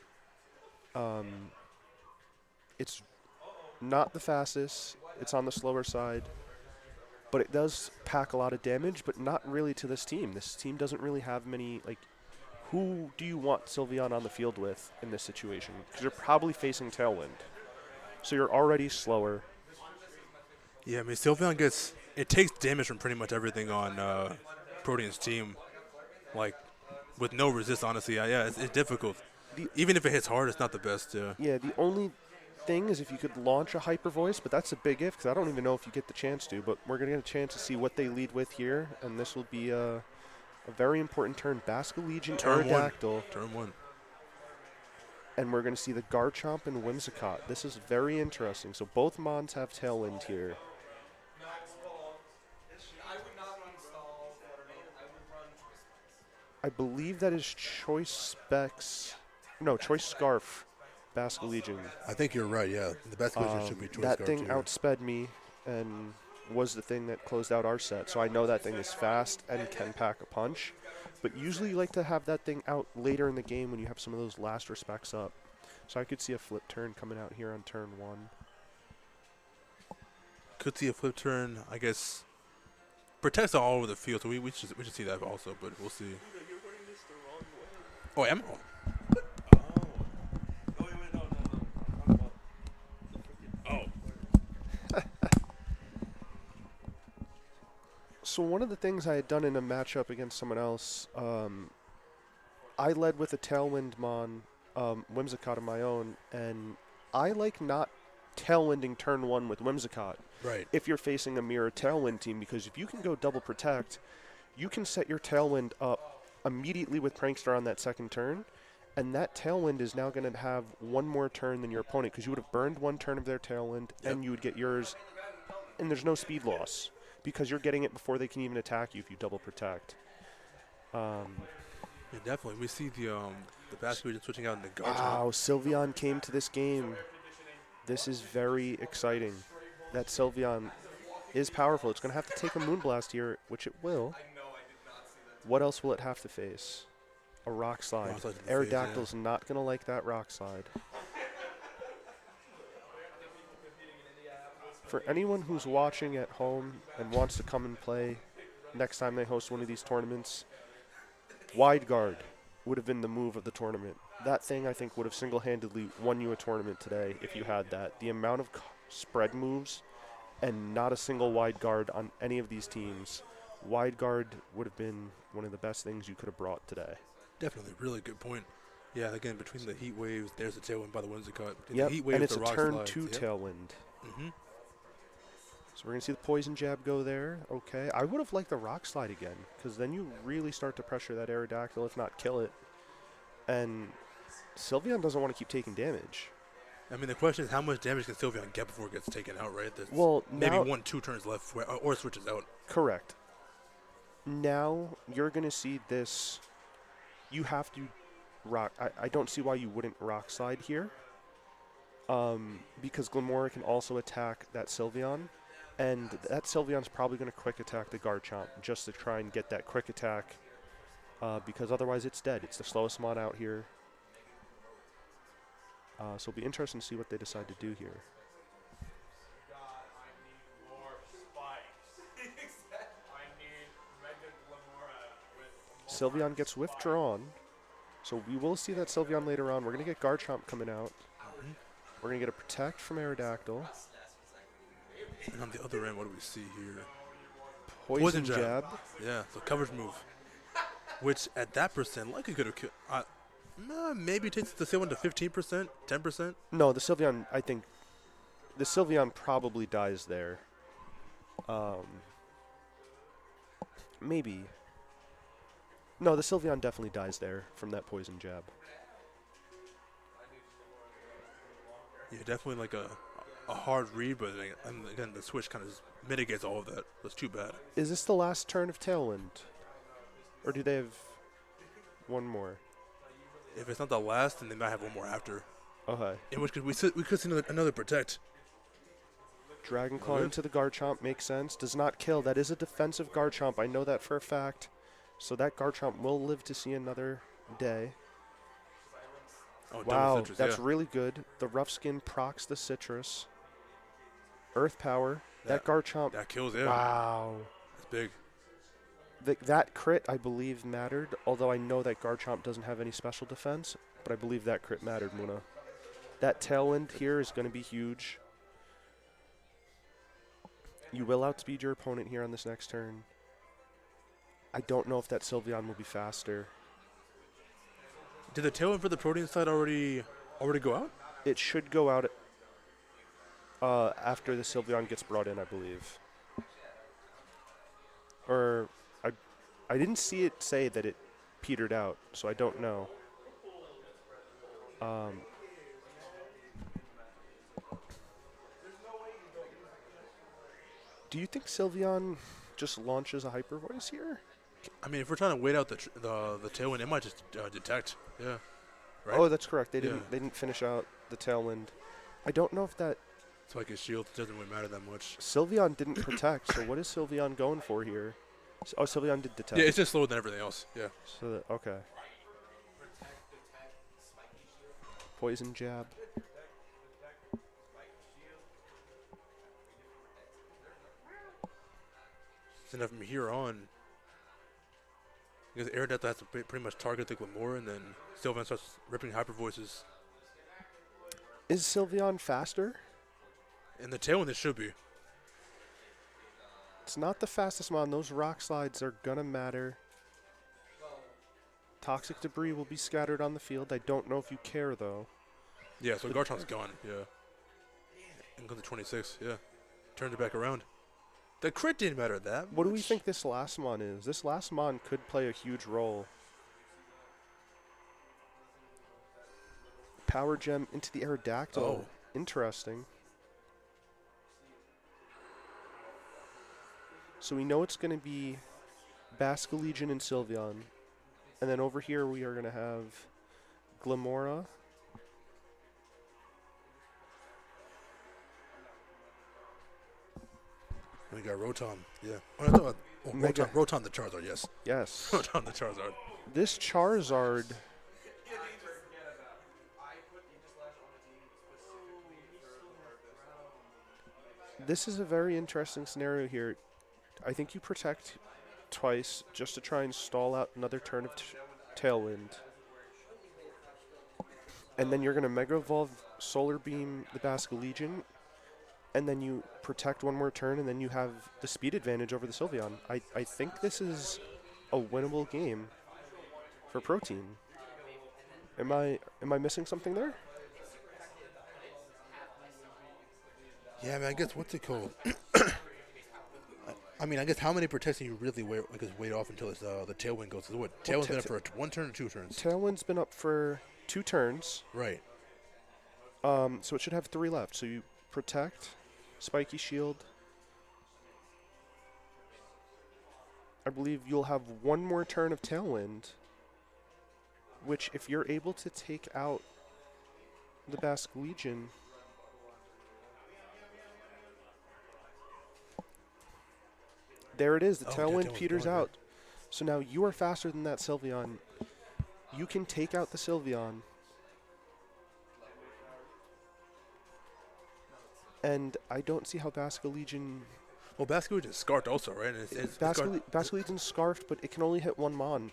It's not the fastest. It's on the slower side. But it does pack a lot of damage, but not really to this team. This team doesn't really have many, like, who do you want Sylveon on the field with in this situation? Because you're probably facing Tailwind. So you're already slower. Yeah, I mean, Sylveon it takes damage from pretty much everything on Protean's team. Like, with no resist, honestly. Yeah, it's difficult. Even if it hits hard, it's not the best. Yeah, the only thing is if you could launch a Hyper Voice, but that's a big if because I don't even know if you get the chance to. But we're going to get a chance to see what they lead with here, and this will be a very important turn. Basculegion, Aerodactyl. Turn 1. And we're going to see the Garchomp and Whimsicott. This is very interesting. So both Mons have Tailwind here. I believe that is Choice Specs. No, Choice Scarf, Basculegion. I think you're right, yeah. The best collision should be Choice That Scarf, thing too. outsped me and was the thing that closed out our set. So I know that thing is fast and can pack a punch. But usually you like to have that thing out later in the game when you have some of those last respects up. So I could see a flip turn coming out here on turn 1. Could see a flip turn, I guess. Protects all over the field, so we should see that also, but we'll see. Oh, am I? So one of the things I had done in a matchup against someone else, I led with a Tailwind Mon, Whimsicott of my own, and I like not Tailwinding turn 1 with Whimsicott. Right. If you're facing a mirror Tailwind team, because if you can go double protect, you can set your Tailwind up immediately with Prankster on that second turn, and that Tailwind is now going to have one more turn than your opponent, because you would have burned one turn of their Tailwind, and you would get yours, and there's no speed loss, because you're getting it before they can even attack you if you double protect. Yeah, definitely. We see the Basculegion switching out in the Garchomp. Wow, Sylveon came to this game. This is very exciting. That Sylveon is powerful. It's going to have to take a Moonblast here, which it will. What else will it have to face? A Rock Slide. Rock Slide to the face, Aerodactyl's not going to like that Rock Slide. For anyone who's watching at home and wants to come and play next time they host one of these tournaments, Wide Guard would have been the move of the tournament. That thing, I think, would have single-handedly won you a tournament today if you had that. The amount of spread moves and not a single Wide Guard on any of these teams, Wide Guard would have been one of the best things you could have brought today. Definitely, really good point. Yeah, again, between the heat waves, there's the tailwind by the Whimsicott. Between Yep, the heat waves, and it's the a rock turn slides. 2 Yep. tailwind. Mm-hmm. So we're going to see the poison jab go there. Okay. I would have liked the rock slide again, because then you really start to pressure that Aerodactyl, if not kill it. And Sylveon doesn't want to keep taking damage. I mean, the question is how much damage can Sylveon get before it gets taken out, right? There's Well, maybe now, 1-2 turns left or it switches out. correct. Now you're going to see this. You have to rock. I don't see why you wouldn't rock slide here. Because Glamora can also attack that Sylveon. And that Sylveon's probably going to quick attack the Garchomp just to try and get that quick attack. Because otherwise it's dead. It's the slowest mod out here. So it'll be interesting to see what they decide to do here. Sylveon gets withdrawn. So we will see that Sylveon later on. We're going to get Garchomp coming out. We're going to get a Protect from Aerodactyl. And on the other end, what do we see here? Poison Jab. Yeah, so coverage move. Which at that percent likely could have killed. Maybe takes the Sylveon to 15%, 10%. No, the Sylveon, I think, the Sylveon probably dies there. Maybe. No, the Sylveon definitely dies there from that Poison Jab. Yeah, definitely like a hard read, but again, the switch kind of mitigates all of that. That's too bad. Is this the last turn of Tailwind? Or do they have one more? If it's not the last, then they might have one more after. Okay. In which case we could see another Protect. Dragon Claw into the Garchomp makes sense. Does not kill. That is a defensive Garchomp. I know that for a fact. So that Garchomp will live to see another day. Oh, Wow, citrus, that's yeah. really good. The Rough Skin procs the Citrus. Earth Power. That Garchomp. That kills, yeah. Wow. That's big. That crit, I believe, mattered. Although I know that Garchomp doesn't have any special defense. But I believe that crit mattered, Muna. That Tailwind here is going to be huge. You will outspeed your opponent here on this next turn. I don't know if that Sylveon will be faster. Did the tailwind for the Protean side already go out? It should go out after the Sylveon gets brought in, I believe. Or I didn't see it say that it petered out, so I don't know. Do you think Sylveon just launches a Hyper Voice here? I mean, if we're trying to wait out the tailwind, it might just detect. Yeah. Right? Oh, that's correct. They Yeah. didn't finish out the Tailwind. I don't know if that So like his shield doesn't really matter that much. Sylveon didn't protect. So what is Sylveon going for here? Oh, Sylveon did detect. Yeah, it's just slower than everything else. Yeah. So that, okay. Poison Jab. So now from here on, because Aerodactyl has to pretty much target the Glamora, and then Sylveon starts ripping Hyper Voices. Is Sylveon faster? In the tailwind, it should be. It's not the fastest mon. Those rock slides are gonna matter. Toxic debris will be scattered on the field. I don't know if you care though. Yeah, so Garchomp's gone. Yeah. And goes to 26. Yeah. Turns it back around. The crit didn't matter that What do we much. think this last mon is? This last mon could play a huge role. Power Gem into the Aerodactyl. Oh. Interesting. So we know it's going to be Basculegion and Sylveon. And then over here we are going to have Glamora. We got Rotom. Yeah. Oh, I thought, Mega. Rotom the Charizard, yes. Yes. Rotom the Charizard. This Charizard... This is a very interesting scenario here. I think you protect twice just to try and stall out another turn of Tailwind. And then you're going to Mega Evolve Solar Beam the Basculegion. And then you protect one more turn, and then you have the speed advantage over the Sylveon. I think this is a winnable game. for protein. Am I missing something there? Yeah, I mean, I guess what's it called? I mean, I guess how many protects can you really wait off until it's, the tailwind goes? So what? Tailwind's been up for one turn or 2 turns? Tailwind's been up for 2 turns. Right. So it should have 3 left. So you protect, spiky shield. I believe you'll have 1 more turn of tailwind, which if you're able to take out the Basque Legion, there it is. The tailwind peters out. So now you are faster than that Sylveon. You can take out the Sylveon. And I don't see how Basque Legion... Well, Basque Legion's scarfed also, right? And it's Basque Legion's scarfed, but it can only hit 1 Mon.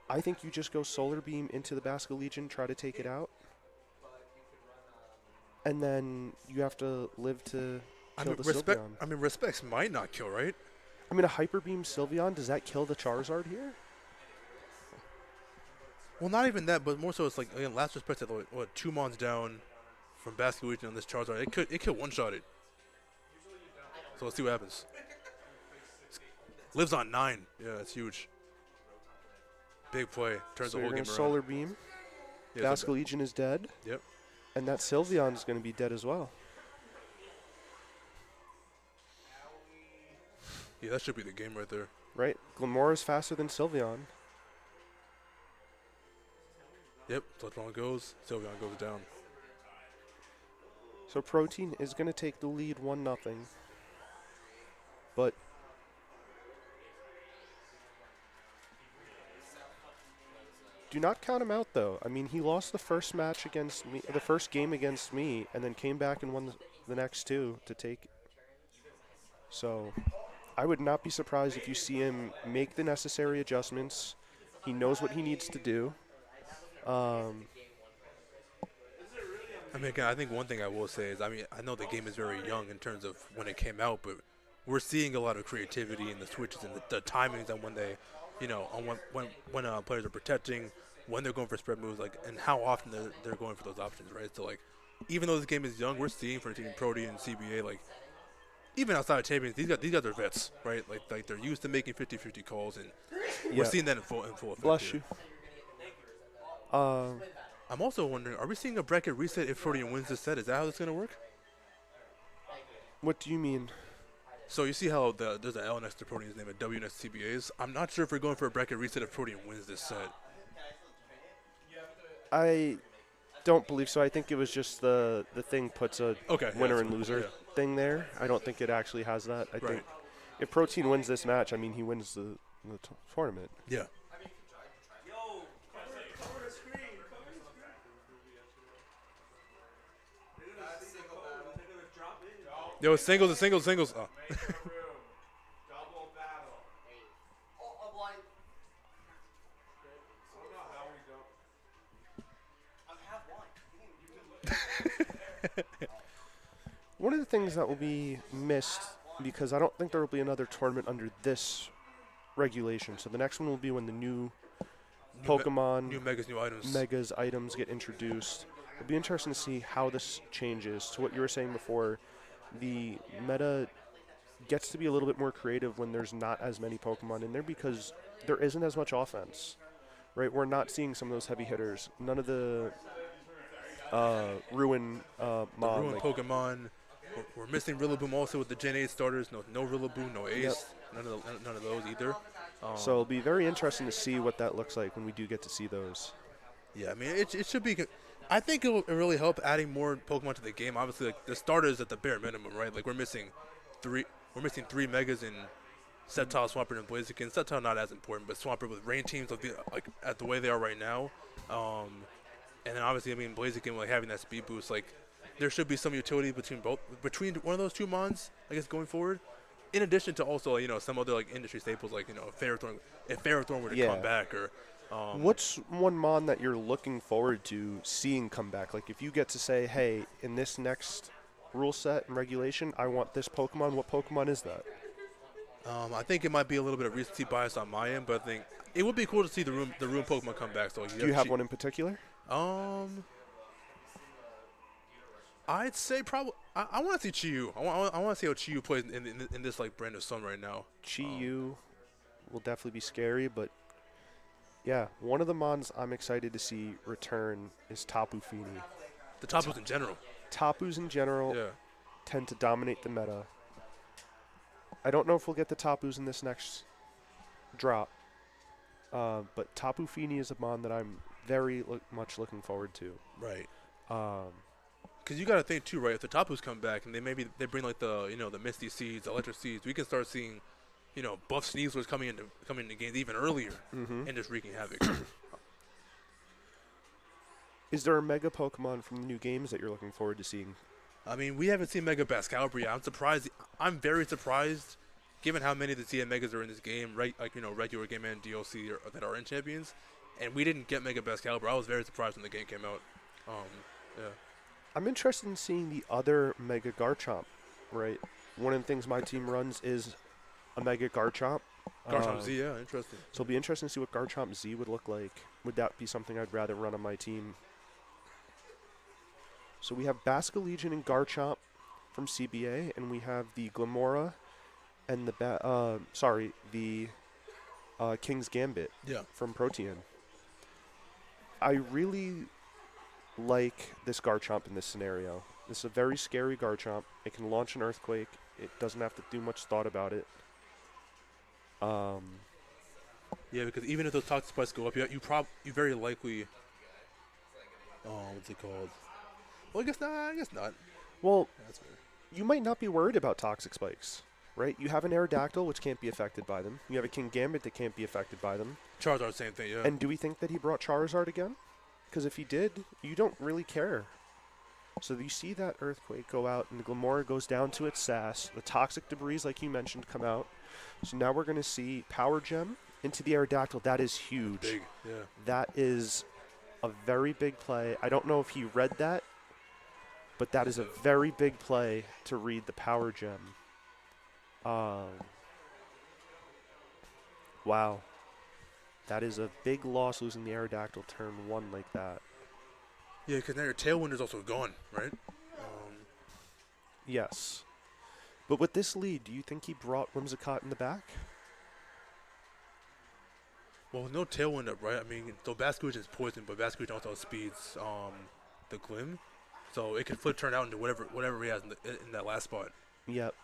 I think you just go Solar Beam into the Basque Legion, try to take it out. And then you have to live to kill the Sylveon. I mean, Respects might not kill, right? I mean, a Hyper Beam Sylveon, does that kill the Charizard here? Well, not even that, but more so it's like, again, last Respect at, what, 2 Mons down from Basque Legion on this Charizard. It could one-shot it. So let's see what happens. Lives on 9. Yeah, that's huge. Big play. Turns So the whole you're game going around. Solar Beam. Yeah, Basque Legion is dead. Yep. And that Sylveon is going to be dead as well. Yeah, that should be the game right there. Right? Glamora is faster than Sylveon. Yep. Touchdown goes. Sylveon goes down. So Protein is going to take the lead 1-0. But do not count him out, though. I mean, he lost the first match against me, the first game against me, and then came back and won the next 2 to take. So I would not be surprised if you see him make the necessary adjustments. He knows what he needs to do. I mean, again, I think one thing I will say is, I mean, I know the game is very young in terms of when it came out, but we're seeing a lot of creativity in the switches and the timings on when they, you know, on when players are protecting, when they're going for spread moves, like, and how often they're going for those options, right? So, like, even though this game is young, we're seeing for Team Protein and CBA, like, even outside of champions, these guys are vets, right? Like they're used to making 50-50 calls, and we're seeing that in full effect. Bless here. you. I'm also wondering, are we seeing a bracket reset if Protean wins this set? Is that how it's going to work? What do you mean? So you see how there's an L next to Protean's name and W next to CBA's? I'm not sure if we're going for a bracket reset if Protean wins this set. I don't believe so. I think it was just the thing puts a winner and loser thing there. I don't think it actually has that. I think if Protein wins this match, I mean, he wins the tournament. Yeah. Yo, singles. Oh. Double battle. One of the things that will be missed, because I don't think there will be another tournament under this regulation. So the next one will be when the new Pokemon, new items. Megas items get introduced. It'll be interesting to see how this changes. To what you were saying before, the meta gets to be a little bit more creative when there's not as many Pokemon in there because there isn't as much offense, right? We're not seeing some of those heavy hitters. None of the Ruin Mon. Ruin Pokemon. We're missing Rillaboom also with the Gen 8 starters. No Rillaboom, no Ace. Yep. None of those either. So it'll be very interesting to see what that looks like when we do get to see those. Yeah, I mean, it should be. I think it will really help adding more Pokemon to the game. Obviously, like the starters at the bare minimum, right? Like we're missing three Megas in Sceptile, Swampert, and Blaziken. Sceptile not as important, but Swampert with rain teams like at the way they are right now. And then obviously, I mean, Blaziken like having that speed boost, like there should be some utility between one of those 2 Mons, I guess, going forward. In addition to also, you know, some other like industry staples like, you know, if Ferrothorn were to come back or. What's one Mon that you're looking forward to seeing come back? Like if you get to say, hey, in this next rule set and regulation, I want this Pokemon. What Pokemon is that? I think it might be a little bit of recency bias on my end, but I think it would be cool to see the room Pokemon come back. So Do you have one in particular? I'd say probably I want to see Chiyu. I want to see how Chiyu plays in this like brand new Sun right now. Chi-Yu will definitely be scary, but yeah, one of the mons I'm excited to see return is Tapu Fini. The Tapus in general. Tapus in general Yeah. tend to dominate the meta. I don't know if we'll get the Tapus in this next drop, but Tapu Fini is a mon that I'm very much looking forward to. Right. Um, Because you got to think too, right? If the Tapus come back and they bring like the Misty Seeds, the Electric Seeds, we can start seeing, buff Sneasler's coming into games even earlier and just wreaking havoc. is there a Mega Pokemon from the new games that you're looking forward to seeing? I mean, we haven't seen Mega Bascalibur yet. I'm surprised. I'm very surprised, given how many of the TM Megas are in this game, right? Like regular game and DLC that are in Champions, and we didn't get Mega Bascalibur. I was very surprised when the game came out. Yeah. I'm interested in seeing the other Mega Garchomp, right? One of the things my team runs is a Mega Garchomp. Garchomp Z, yeah, interesting. So it'll be interesting to see what Garchomp Z would look like. Would that be something I'd rather run on my team? So we have Basculegion and Garchomp from CBA, and we have the Glamora and the King's Gambit Yeah. from Protean. I really like this Garchomp in this scenario. This is a very scary Garchomp. It can launch an Earthquake. It doesn't have to do much thought about it. Yeah, because even if those toxic spikes go up, you very likely. What's it called? Well, I guess not. Well, That's fair. you might not be worried about toxic spikes, right? You have an Aerodactyl, which can't be affected by them. You have a King Gambit that can't be affected by them. Charizard, same thing. Yeah. And do we think that he brought Charizard again? Because if he did, you don't really care. So you see that Earthquake go out, and the Glamora goes down to its sass. The toxic debris, like you mentioned, come out. So now we're going to see Power Gem into the Aerodactyl. That is huge. Big. Yeah. That is a very big play. I don't know if he read that, but that is a very big play to read the Power Gem. Wow. That is a big loss, losing the Aerodactyl turn 1 like that. Yeah, because now your Tailwind is also gone, right? Yes. But with this lead, do you think he brought Whimsicott in the back? Well, with no Tailwind up, right? I mean, so Basculegion is poison, but Basculegion also speeds the Glim, so it can flip turn out into whatever he has in that last spot. Yep.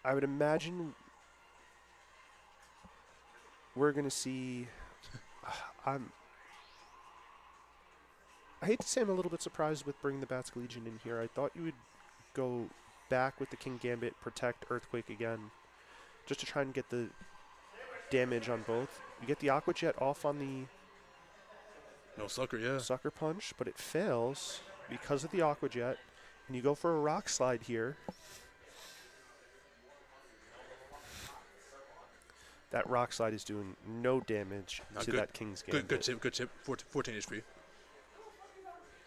I would imagine we're going to see... I hate to say I'm a little bit surprised with bringing the Basculegion in here. I thought you would go back with the King Gambit, protect Earthquake again, just to try and get the damage on both. You get the Aqua Jet off on the No Sucker, yeah. Sucker Punch, but it fails because of the Aqua Jet, and you go for a Rock Slide here. That Rock Slide is doing no damage Not to good. that King's Gambit. Good chip. 14 HP.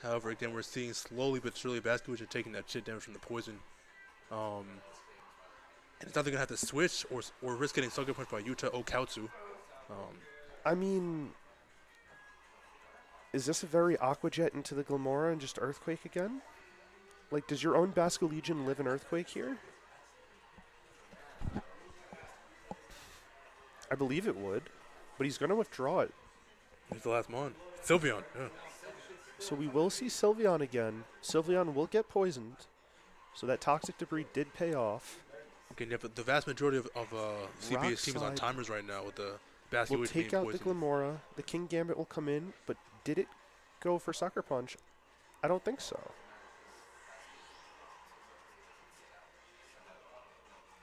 However, again, we're seeing slowly but surely Basculegion taking that shit damage from the poison. And it's either going to have to switch or risk getting Sucker Punch by Yuta Okautsu. I mean, is this a very Aqua Jet into the Glamora and just Earthquake again? Like, does your own Basculegion live in Earthquake here? I believe it would, but he's going to withdraw it. He's the last mon. Sylveon, yeah. So we will see Sylveon again. Sylveon will get poisoned, so that Toxic Debris did pay off. Okay, yeah, but the vast majority of CBA's team is on Slide. timers right now with the Basculegion We'll being take out the poisoned. Glamora. The King Gambit will come in, but did it go for Sucker Punch? I don't think so.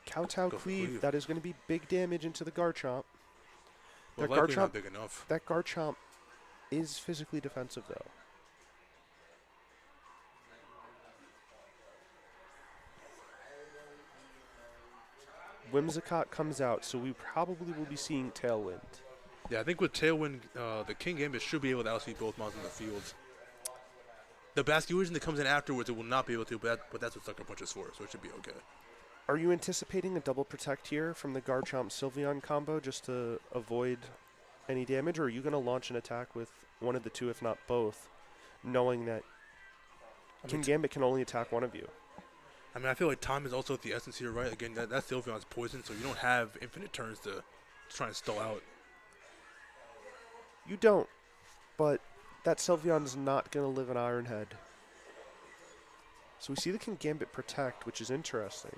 Kowtow Go for Cleave, Cleave. that is going to be big damage into the Garchomp. Well, That likely Garchomp, not big enough. that Garchomp is physically defensive, though. Whimsicott comes out, so we probably will be seeing Tailwind. Yeah, I think with Tailwind, the King Gambit should be able to outspeed both mons in the field. The Basculegion that comes in afterwards, it will not be able to, but that's what Sucker Punch is for, so it should be okay. Are you anticipating a double protect here from the Garchomp Sylveon combo just to avoid any damage, or are you going to launch an attack with one of the two, if not both, knowing that Kingambit can only attack one of you? I mean, I feel like time is also the essence here, right? Again, that Sylveon's poison, so you don't have infinite turns to try and stall out. You don't, but that Sylveon's not going to live in Iron Head. So we see the Kingambit protect, which is interesting.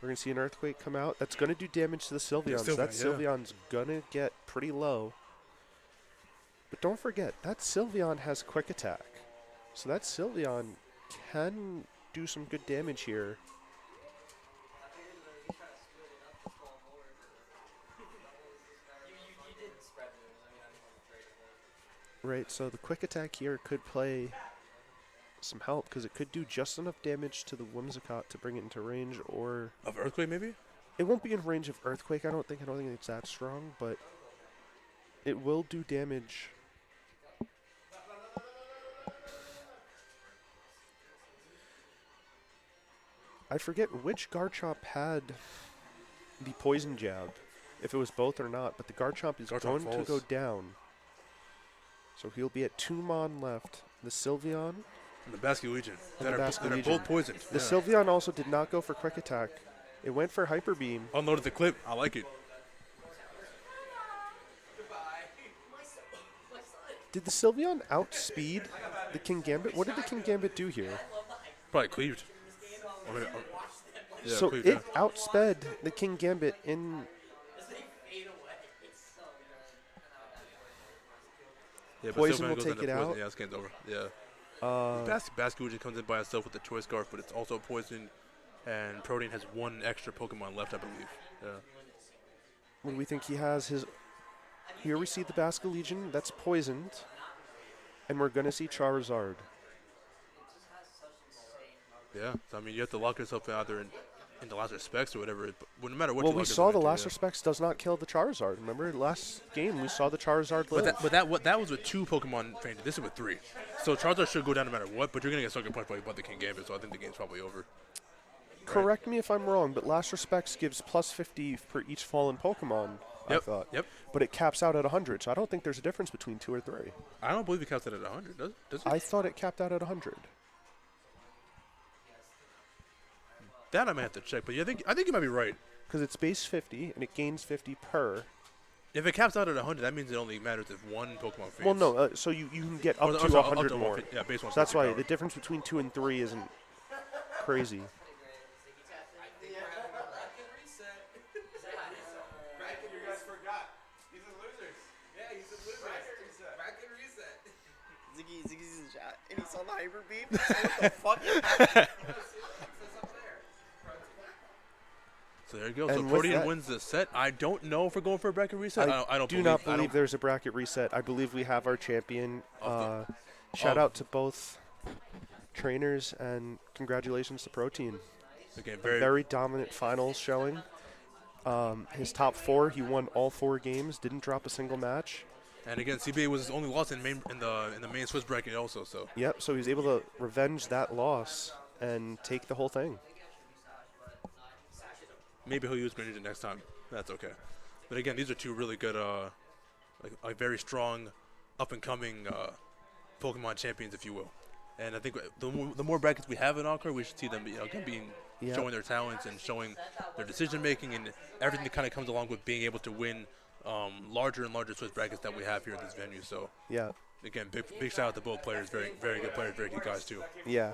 We're going to see an Earthquake come out. That's going to do damage to the Sylveon. So that Sylveon's going to get pretty low. But don't forget, that Sylveon has Quick Attack. So that Sylveon can do some good damage here. Right, so the Quick Attack here could play some help because it could do just enough damage to the Whimsicott to bring it into range, or Of Earthquake, maybe? it won't be in range of Earthquake. I don't think it's that strong, but it will do damage. I forget which Garchomp had the Poison Jab, if it was both or not, but the Garchomp is going to go down. So he'll be at 2 Mon left. The Sylveon And the Basculegion. That are Basculegion. both poisoned. The Sylveon also did not go for Quick Attack. It went for Hyper Beam. Unloaded the clip. I like it. Did the Sylveon outspeed the Kingambit? What did the Kingambit do here? Probably cleaved. Yeah, So cleaved, it outsped the Kingambit in... Yeah, but Poison Sylveon will goes take into it poison. out. Yeah, this game's over. Yeah. Basculegion comes in by itself with the Choice Scarf, but it's also poisoned. And Protein has 1 extra Pokemon left, I believe. Yeah. What do we think he has? Here we see the Basculegion that's poisoned. And we're going to see Charizard. Yeah. So, I mean, you have to lock yourself either in the last respects or whatever. But no matter what Well, you we lock saw yourself the into, last yeah. respects does not kill the Charizard. Remember, last game we saw the Charizard live. But that was with 2 Pokemon fainted. This is with 3. So Charizard should go down no matter what, but you're going to get sucker punched by the Kingambit, so I think the game's probably over. Correct me if I'm wrong, but last respects gives plus 50 per each fallen Pokemon, I thought. Yep. But it caps out at 100, so I don't think there's a difference between 2 or 3. I don't believe it caps it at 100, does it? I thought it capped out at 100. That I might have to check, but I think you might be right. Because it's base 50, and it gains 50 per. If it caps out at 100, that means it only matters if 1 Pokemon faints. Well, no, so you can get up Or to sorry, 100 up to more. 150, yeah, base 150 So that's why power. the difference between 2 and 3 isn't crazy. You guys forgot. He's a loser. Yeah, he's a loser. Bracket reset. Ziggy's in chat, and he saw the Hyper Beam. What the fuck? So there you go. And So with Protean that- wins the set. I don't know if we're going for a bracket reset. I don't do not believe there's a bracket reset. I believe we have our champion. Shout out to both trainers, and congratulations to Protein. Again, Very dominant finals showing. His top 4, he won all 4 games, didn't drop a single match. And again, CBA was his only loss in the main Swiss bracket also. So Yep, so he was able to revenge that loss and take the whole thing. maybe he'll use Greninja next time. That's okay. But again, these are 2 really good, like very strong, up and coming Pokemon champions, if you will. And I think the more brackets we have in Encore, we should see them, again, showing their talents and showing their decision making and everything that kind of comes along with being able to win larger and larger Swiss brackets that we have here at this venue. So Yeah, again, big shout out to both players. Very good players, very good guys too. yeah.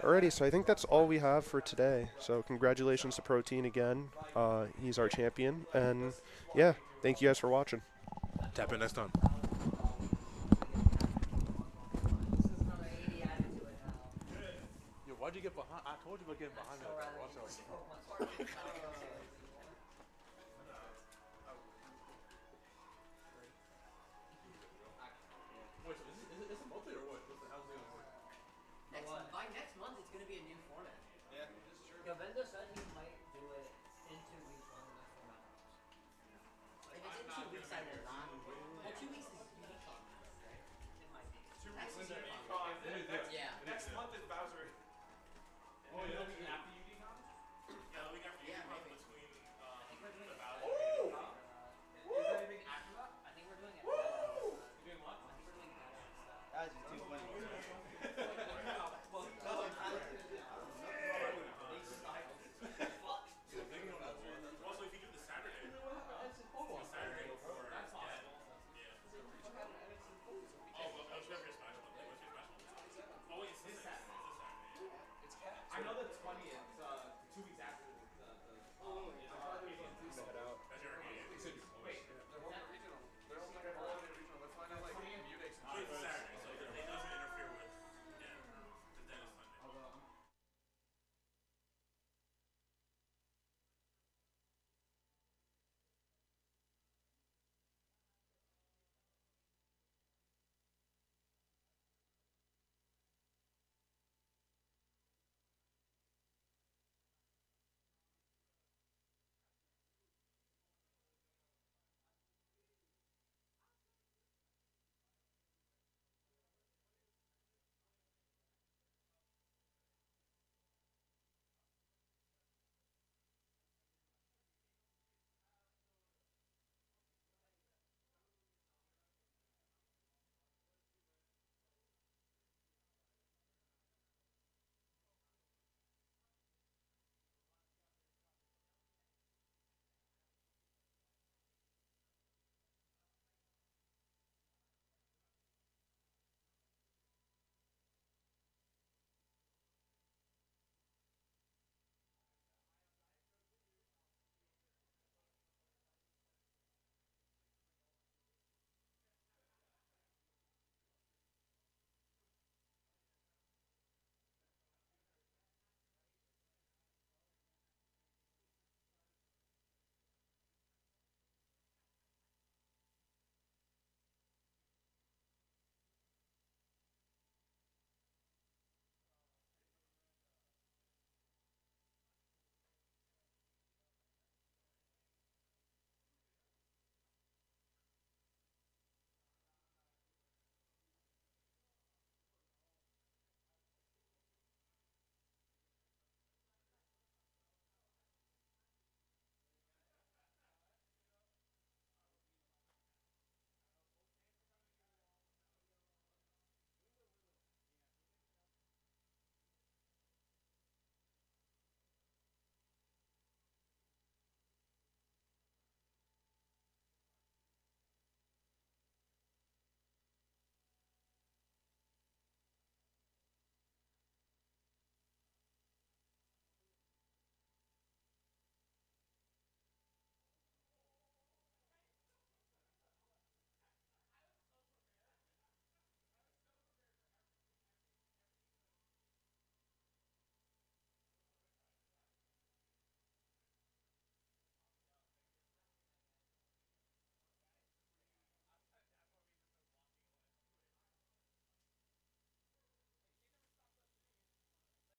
Alrighty, so I think that's all we have for today. So congratulations to Protein again. He's our champion. And yeah, thank you guys for watching. Tap in next time. Yo, why'd you get behind? I told you about getting behind that. Watch out. Wait, so is it multi or what? How's it gonna work? By next month, it's going to be a new format. Yeah, this is true. Govendo said he might do it in 2 weeks when the next format comes. If it's in 2 weeks, I will not. Well, 2 weeks is Unicon, right? It might be. 2 weeks is Unicon. Yeah. Next month is Bowser.